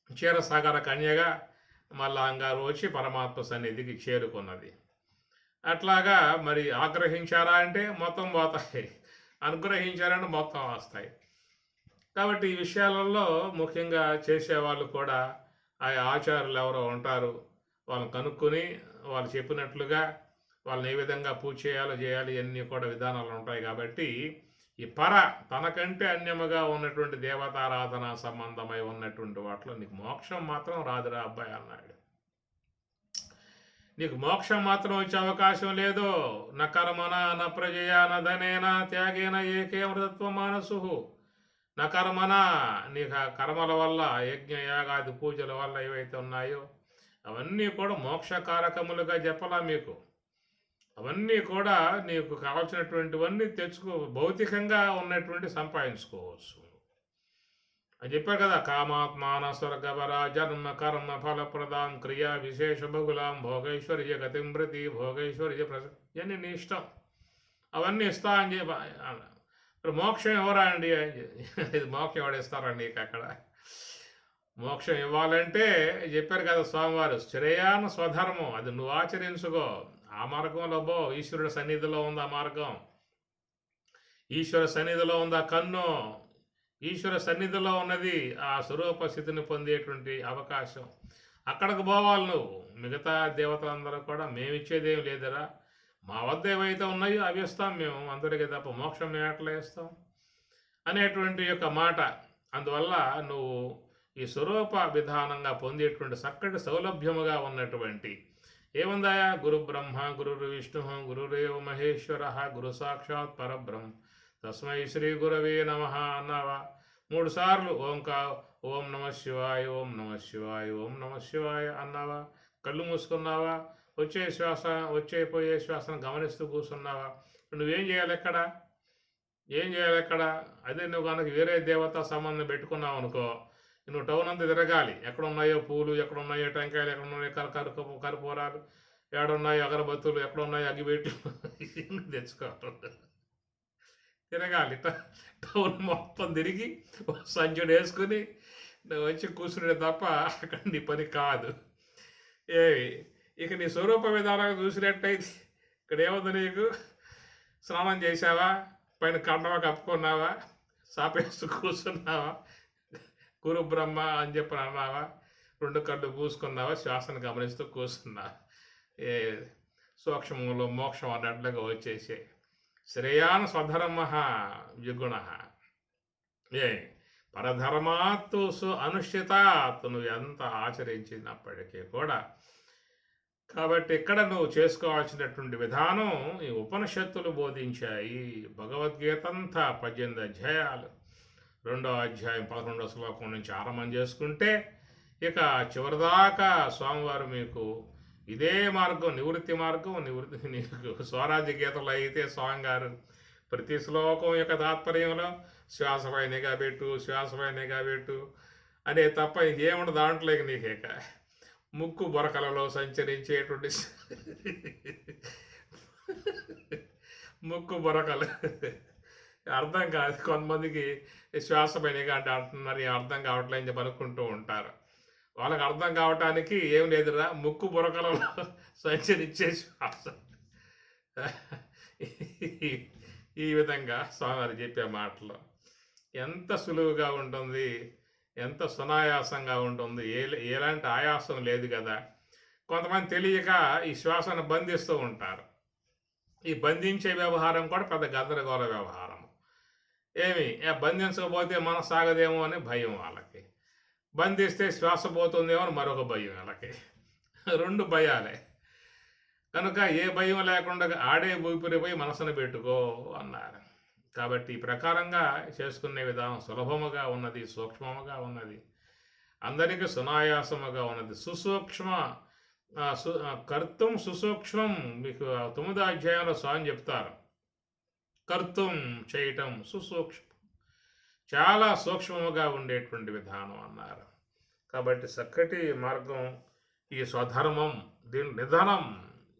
క్షీరసాగర కన్యగా మళ్ళా అంగారు వచ్చి పరమాత్మ సన్నిధికి చేరుకున్నది. అట్లాగా మరి ఆగ్రహించారా అంటే మొత్తం పోతాయి, అనుగ్రహించారంటే మొత్తం వస్తాయి. కాబట్టి ఈ విషయాలలో ముఖ్యంగా చేసేవాళ్ళు కూడా ఆ ఆచార్యులు ఎవరో ఉంటారు, వాళ్ళని కనుక్కొని వాళ్ళు చెప్పినట్లుగా వాళ్ళని ఏ విధంగా పూజ చేయాలి ఇవన్నీ కూడా విధానాలు ఉంటాయి. కాబట్టి ఈ తనకంటే అన్యముగా ఉన్నటువంటి దేవతారాధన సంబంధమై ఉన్నటువంటి వాటిలో నీకు మోక్షం మాత్రం రాదురా అబ్బాయి అన్నాడు. నీకు మోక్షం మాత్రం వచ్చే అవకాశం లేదు. న కర్మన న ప్రజయా న ధనేన త్యాగేన ఏకే అమృతత్వ మానసు. న కర్మన, నీకు కర్మల వల్ల యజ్ఞయాగాది పూజల వల్ల ఏవైతే ఉన్నాయో అవన్నీ కూడా మోక్షకారకములుగా చెప్పలా మీకు. అవన్నీ కూడా నీకు కావాల్సినటువంటివన్నీ భౌతికంగా ఉన్నటువంటి సంపాదించుకోవచ్చు అని చెప్పారు కదా. కామాత్మాన స్వర్గవర జన్మ కర్మ ఫలప్రదాం క్రియా విశేష బహుళాం భోగైశ్వర్య గతిం ప్రతి భోగైశ్వర్య ఇవన్నీ నీ ఇష్టం, అవన్నీ ఇస్తా అని చెప్పి. మోక్షం ఎవరా అండి, ఇది మోక్షం ఎవడిస్తారండి నీకు అక్కడ? మోక్షం ఇవ్వాలంటే చెప్పారు కదా స్వామివారు, శ్రేయాన స్వధర్మం, అది నువ్వు ఆచరించుకో. ఆ మార్గంలో ఈశ్వరుడు సన్నిధిలో ఉంది ఆ మార్గం, ఈశ్వర సన్నిధిలో ఉంది ఆ కన్ను, ఈశ్వర సన్నిధిలో ఉన్నది ఆ స్వరూప స్థితిని పొందేటువంటి అవకాశం. అక్కడికి పోవాలి నువ్వు. మిగతా దేవతలందరూ కూడా మేమిచ్చేదేం లేదురా, మా వద్ద ఏవైతే ఉన్నాయో అవి ఇస్తాం మేము, అందరికీ తప్ప మోక్షం మేము ఎట్లా ఇస్తాం అనేటువంటి యొక్క మాట. అందువల్ల నువ్వు ఈ స్వరూప విధానంగా పొందేటువంటి చక్కటి సౌలభ్యముగా ఉన్నటువంటి ఏముందాయా, గురు బ్రహ్మ గురు విష్ణు గురురేవ మహేశ్వర గురు సాక్షాత్ పరబ్రహ్మ తస్మై శ్రీ గురవే నమః అన్నావా 3 సార్లు ఓం నమ శివాయ ఓం నమ శివాయ ఓం నమ శివాయ అన్నావా, కళ్ళు మూసుకున్నావా, పోయే శ్వాసను గమనిస్తూ కూర్చున్నావా. నువ్వేం చేయాలి ఎక్కడ, అదే నువ్వు కనుక వేరే దేవతా సంబంధం పెట్టుకున్నావు అనుకో, నువ్వు టౌన్ అంతా తిరగాలి. ఎక్కడున్నాయో పూలు, ఎక్కడున్నాయో టెంకాయలు, ఎక్కడున్నాయో కర్పూరాలు, ఎక్కడున్నాయో అగరబత్తులు, ఎక్కడున్నాయో అగ్గిపెట్లు తెచ్చుకోవాలి. తిరగాలి టౌన్ మొత్తం తిరిగి సంచుడు వేసుకుని నువ్వు వచ్చి కూర్చునే తప్ప అక్కడ నీ పని కాదు. ఇక నీ స్వరూప విధానంగా చూసినట్టయితే ఇక్కడ ఏముంది, నీకు స్నానం చేసావా, పైన కండవా కప్పుకున్నావా, సాపేస్తూ కూర్చున్నావా, గురు బ్రహ్మ అని చెప్పి అన్నావా, 2 కళ్ళు పూసుకున్నావా, శ్వాసను గమనిస్తూ కూర్చున్నావా, సూక్ష్మంలో మోక్షం అన్నట్లుగా వచ్చేసే శ్రేయాన్ స్వధర్మ విగుణ పరధర్మాత్తు అనుష్ఠితాత్, నువ్వు ఎంత ఆచరించినప్పటికీ కూడా. కాబట్టి ఇక్కడ నువ్వు చేసుకోవాల్సినటువంటి విధానం ఈ ఉపనిషత్తులు బోధించాయి. భగవద్గీత అంతా 18 అధ్యాయాలు, 2వ అధ్యాయం 11వ శ్లోకం నుంచి ఆరంభం చేసుకుంటే ఇక చివరిదాకా స్వామివారు మీకు ఇదే మార్గం, నివృత్తి మార్గం. నివృత్తి నీకు స్వరాజ్య గీతలో అయితే స్వామి గారు ప్రతి శ్లోకం యొక్క తాత్పర్యంలో శ్వాసపై నిఘా పెట్టు, శ్వాసపై నిఘా పెట్టు అనే తప్ప ఏముండ దాంట్లో నీకేక ముక్కు బొరకలలో సంచరించేటువంటి ముక్కు బొరకలు అర్థం కాదు. కొంతమందికి శ్వాసపై నిఘా అంటే అంటున్నారు, అర్థం కావట్లేదని చెప్పి అనుకుంటూ ఉంటారు. వాళ్ళకి అర్థం కావటానికి ఏం లేదురా, ముక్కు బురకలలో సంచరించే శ్వాస. ఈ విధంగా స్వామివారు చెప్పే మాటలు ఎంత సులువుగా ఉంటుంది, ఎంత సునాయాసంగా ఉంటుంది, ఎలాంటి ఆయాసం లేదు కదా. కొంతమంది తెలియక ఈ శ్వాసను బంధిస్తూ ఉంటారు. ఈ బంధించే వ్యవహారం కూడా పెద్ద గందరగోళ వ్యవహారం. బంధించకపోతే మనం సాగదేమో అని భయం వాళ్ళకి, బంధిస్తే శ్వాస పోతుందేమో అని మరొక భయం వాళ్ళకి. రెండు భయాలే. కనుక ఏ భయం లేకుండా ఆడే ఊపిరిపై మనసును పెట్టుకో అన్నారు. కాబట్టి ఈ ప్రకారంగా చేసుకునే విధానం సులభముగా ఉన్నది, సూక్ష్మముగా ఉన్నది, అందరికీ సునాయాసముగా ఉన్నది. సుసూక్ష్మ కర్తం సుసూక్ష్మం. మీకు 9వ అధ్యాయంలో స్వామి చెప్తారు, కర్తం చేయటం సుసూక్ష్మం, చాలా సూక్ష్మముగా ఉండేటువంటి విధానం అన్నారు. కాబట్టి చక్కటి మార్గం ఈ స్వధర్మం. దీని నిధనం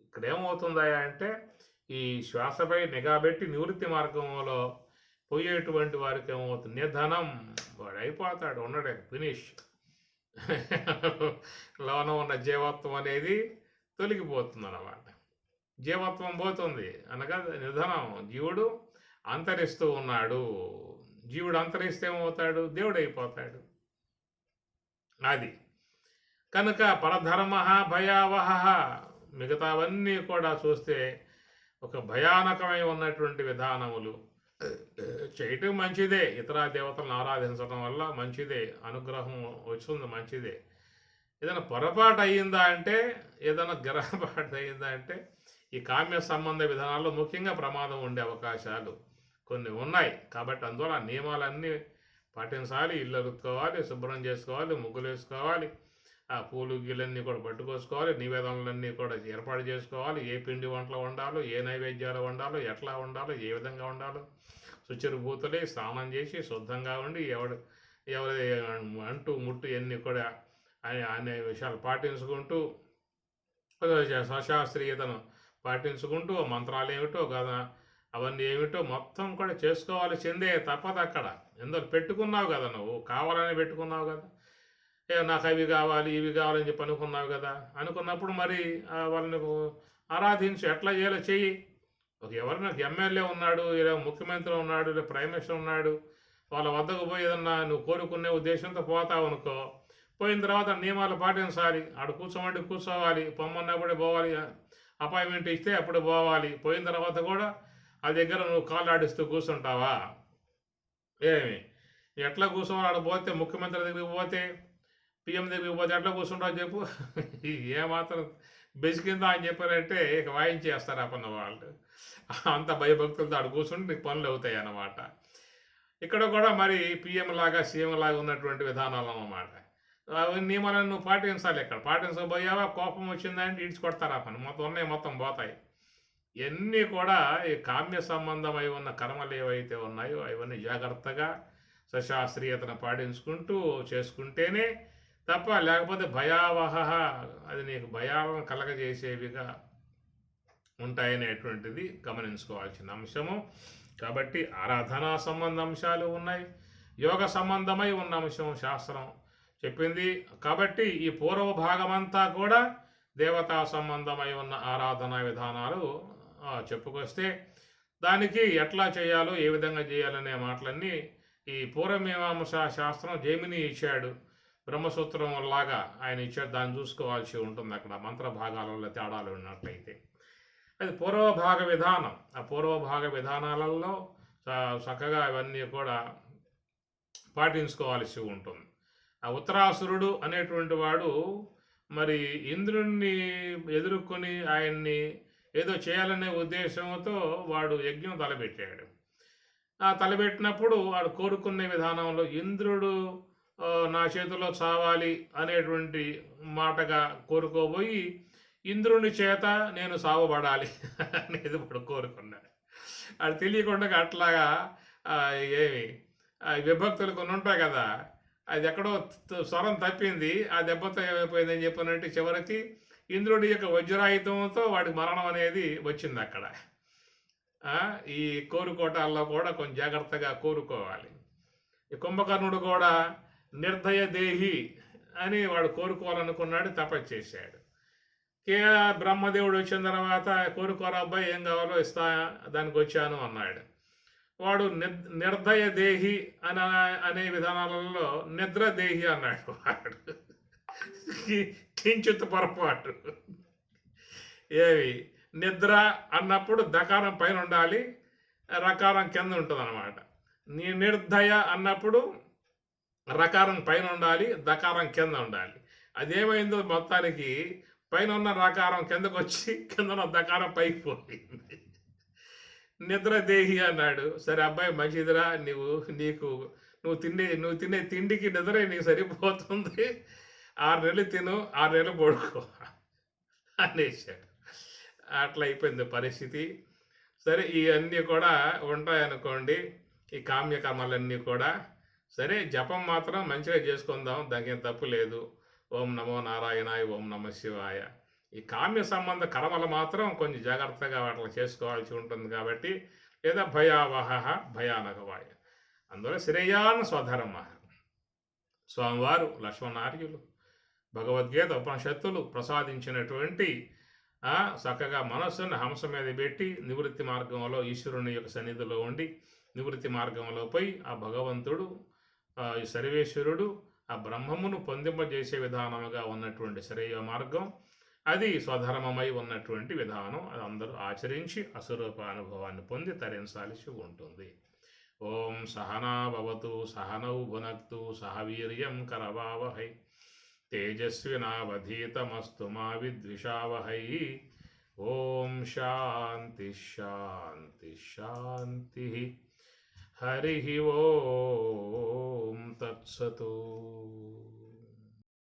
ఇక్కడ ఏమవుతుందా అంటే ఈ శ్వాసపై నిఘా పెట్టి నివృత్తి మార్గంలో పోయేటువంటి వారికి ఏమవుతుంది, నిధనం. వాడు అయిపోతాడు, ఉండడే, ఫినిష్. లోన ఉన్న జీవత్వం అనేది తొలగిపోతుంది అన్నమాట. జీవత్వం పోతుంది అనగా నిధనం. జీవుడు అంతరిస్తూ ఉన్నాడు. జీవుడు అంతరిస్తే ఏమవుతాడు, దేవుడు అయిపోతాడు. అది కనుక పరధర్మ భయావహ. మిగతావన్నీ కూడా చూస్తే ఒక భయానకమై ఉన్నటువంటి విధానములు చేయటం మంచిదే. ఇతర దేవతలను ఆరాధించడం వల్ల మంచిదే, అనుగ్రహం వస్తుంది, మంచిదే. ఏదైనా పొరపాటు అయ్యిందా అంటే, ఏదైనా గ్రహపాటు అయ్యిందా అంటే ఈ కామ్య సంబంధ విధానాల్లో ముఖ్యంగా ప్రమాదం ఉండే అవకాశాలు కొన్ని ఉన్నాయి. కాబట్టి అందువల్ల ఆ నియమాలన్నీ పాటించాలి. ఇల్లు అరుక్కోవాలి, శుభ్రం చేసుకోవాలి, ముగ్గులు వేసుకోవాలి, ఆ పూలు గిల్లన్నీ కూడా పట్టుకోసుకోవాలి, నివేదనలన్నీ కూడా ఏర్పాటు చేసుకోవాలి. ఏ పిండి వంటలు వండాలో, ఏ నైవేద్యాలు వండాలో, ఎట్లా వండాలో, ఏ విధంగా వండాలో, శుచిర్భూతులే స్నానం చేసి శుద్ధంగా ఉండి ఎవరి అంటూ ముట్టు ఇవన్నీ కూడా అనే విషయాలు పాటించుకుంటూ సశాస్త్రీయతను పాటించుకుంటూ మంత్రాలు ఏమిటో కదా అవన్నీ ఏమిటో మొత్తం కూడా చేసుకోవాల్సిందే, తప్పదు. అక్కడ ఎందుకు పెట్టుకున్నావు కదా, నువ్వు కావాలని పెట్టుకున్నావు కదా, నాకు అవి కావాలి ఇవి కావాలని చెప్పి అనుకున్నావు కదా. అనుకున్నప్పుడు మరి వాళ్ళని ఆరాధించు, ఎట్లా చేయాలో చెయ్యి. ఎవరైనా ఎమ్మెల్యే ఉన్నాడు, ఇలా ముఖ్యమంత్రి ఉన్నాడు, ఇలా ప్రైమ్ మినిస్టర్ ఉన్నాడు, వాళ్ళ వద్దకు పోయి ఏదన్నా నువ్వు కోరుకునే ఉద్దేశంతో పోతావు అనుకో. పోయిన తర్వాత నియమాలు పాటించాలి. ఆడు కూర్చోమంటే కూర్చోవాలి, పొమ్మన్నప్పుడే పోవాలి, అపాయింట్మెంట్ ఇస్తే అప్పుడు పోవాలి. పోయిన తర్వాత కూడా ఆ దగ్గర నువ్వు కాళ్ళు ఆడిస్తూ కూర్చుంటావా? ఎట్లా కూర్చోవాలి? ఆడ పోతే ముఖ్యమంత్రి దగ్గరికి పోతే, పిఎం దగ్గరికి పోతే ఎట్లా కూర్చుంటావు చెప్పు. ఏమాత్రం బెసికిందా అని చెప్పారంటే ఇక వాయించేస్తారు ఆ పన్న వాళ్ళు. అంత భయభక్తులతో ఆడు కూర్చుంటే నీకు పనులు అవుతాయి అన్నమాట. ఇక్కడ కూడా మరి పిఎం లాగా సీఎం లాగా ఉన్నటువంటి విధానాలు అన్నమాట. నియమాలను నువ్వు పాటించాలి. ఇక్కడ పాటించబోయావా, కోపం వచ్చిందంటే ఇడ్చుకొడతారు ఆ పని, మొత్తం ఉన్నాయి, మొత్తం పోతాయి. ఇవన్నీ కూడా ఈ కామ్య సంబంధమై ఉన్న కర్మలు ఏవైతే ఉన్నాయో అవన్నీ జాగ్రత్తగా సశాస్త్రీయతను పాటించుకుంటూ చేసుకుంటేనే తప్ప, లేకపోతే భయావహ, అది నీకు భయాలను కలగజేసేవిగా ఉంటాయనేటువంటిది గమనించుకోవాల్సిన అంశము. కాబట్టి ఆరాధనా సంబంధ అంశాలు ఉన్నాయి, యోగ సంబంధమై ఉన్న అంశం శాస్త్రం చెప్పింది. కాబట్టి ఈ పూర్వ భాగమంతా కూడా దేవతా సంబంధమై ఉన్న ఆరాధనా విధానాలు చెప్పుకొస్తే దానికి ఎట్లా చేయాలో, ఏ విధంగా చేయాలనే మాటలన్నీ ఈ పూర్వమీమాంస శాస్త్రం జైమిని ఇచ్చాడు. బ్రహ్మసూత్రం లాగా ఆయన ఇచ్చాడు, దాన్ని చూసుకోవాల్సి ఉంటుంది. అక్కడ మంత్ర భాగాలలో తేడాలు ఉన్నట్లయితే అది పూర్వభాగ విధానం. ఆ పూర్వభాగ విధానాలలో చక్కగా ఇవన్నీ కూడా పాటించుకోవాల్సి ఉంటుంది. ఆ ఉత్తరాసురుడు అనేటువంటి వాడు మరి ఇంద్రుణ్ణి ఎదుర్కొని ఆయన్ని ఏదో చేయాలనే ఉద్దేశంతో వాడు యజ్ఞం తలపెట్టాడు. ఆ తలపెట్టినప్పుడు వాడు కోరుకునే విధానంలో ఇంద్రుడు నా చేతిలో చావాలి అనేటువంటి మాటగా కోరుకోబోయి ఇంద్రుని చేత నేను సాగుపడాలి అనేది ఇప్పుడు కోరుకున్నాడు. అది తెలియకుండా అట్లాగా ఏమి విభక్తులు కొన్ని ఉంటాయి కదా, అది ఎక్కడో స్వరం తప్పింది, ఆ దెబ్బతో ఏమైపోయిందని చెప్పినట్టు చివరికి ఇంద్రుడి యొక్క వజ్రాయుధంతో వాడి మరణం అనేది వచ్చింది అక్కడ. ఈ కోరుకోటాల్లో కూడా కొంచెం జాగ్రత్తగా కోరుకోవాలి. ఈ కుంభకర్ణుడు కూడా నిర్దయ దేహి అని వాడు కోరుకోవాలనుకున్నాడు, తపస్సు చేశాడు. బ్రహ్మదేవుడు వచ్చిన తర్వాత కోరుకోరా అబ్బాయి, ఏం కావాలో ఇస్తా, దానికి వచ్చాను అన్నాడు. వాడు నిర్దయ దేహి అనే విధానాలలో నిద్రదేహి అన్నాడు. వాడు కించిత్ పొరపాటు. ఏవి నిద్ర అన్నప్పుడు దకారం పైన ఉండాలి, రకారం కింద ఉంటుంది అన్నమాట. నిర్దయ అన్నప్పుడు రకారం పైన ఉండాలి, దకారం కింద ఉండాలి. అదేమైందో మొత్తానికి పైన ఉన్న రకారం కిందకు వచ్చి కింద ఉన్న దకారం పైకి పోయింది. నిద్రదేహి అన్నాడు. సరే అబ్బాయి మంచిదిరా, నువ్వు తినే తిండికి నిద్ర నీకు సరిపోతుంది, 6 నెలలు తిను, 6 నెలలు పడుకో అనేసాడు. అట్లా అయిపోయింది పరిస్థితి. సరే ఇవన్నీ కూడా ఉంటాయనుకోండి, ఈ కామ్యకర్మలన్నీ కూడా. సరే జపం మాత్రం మంచిగా చేసుకుందాం, దానికి ఏం తప్పు లేదు. ఓం నమో నారాయణాయ, ఓం నమ శివాయ. ఈ కామ్య సంబంధ కర్మలు మాత్రం కొంచెం జాగ్రత్తగా వాటిని చేసుకోవాల్సి ఉంటుంది కాబట్టి, లేదా భయావహ భయానకవాయ. అందువల్ల శ్రేయాన్ స్వధర్మ. స్వామివారు లక్ష్మణార్యులు భగవద్గీత ఉపనిషత్తులు ప్రసాదించినటువంటి చక్కగా మనస్సును హంస మీద పెట్టి నివృత్తి మార్గంలో ఈశ్వరుని యొక్క సన్నిధిలో ఉండి నివృత్తి మార్గంలో పోయి ఆ భగవంతుడు, ఈ సర్వేశ్వరుడు, ఆ బ్రహ్మమును పొందింపజేసే విధానముగా ఉన్నటువంటి శ్రేయ మార్గం, అది స్వధర్మమై ఉన్నటువంటి విధానం. అది అందరూ ఆచరించి అస్వరూప అనుభవాన్ని పొంది తరించాల్సి ఉంటుంది. ఓం సహనా భవతు, సహనౌ భునక్తు, సహ వీర్యం కరవావహై, తేజస్వినావధీతమస్తు మా విద్విషావహై. ఓం శాంతి శాంతి శాంతి. హరి ఓం తత్సతు.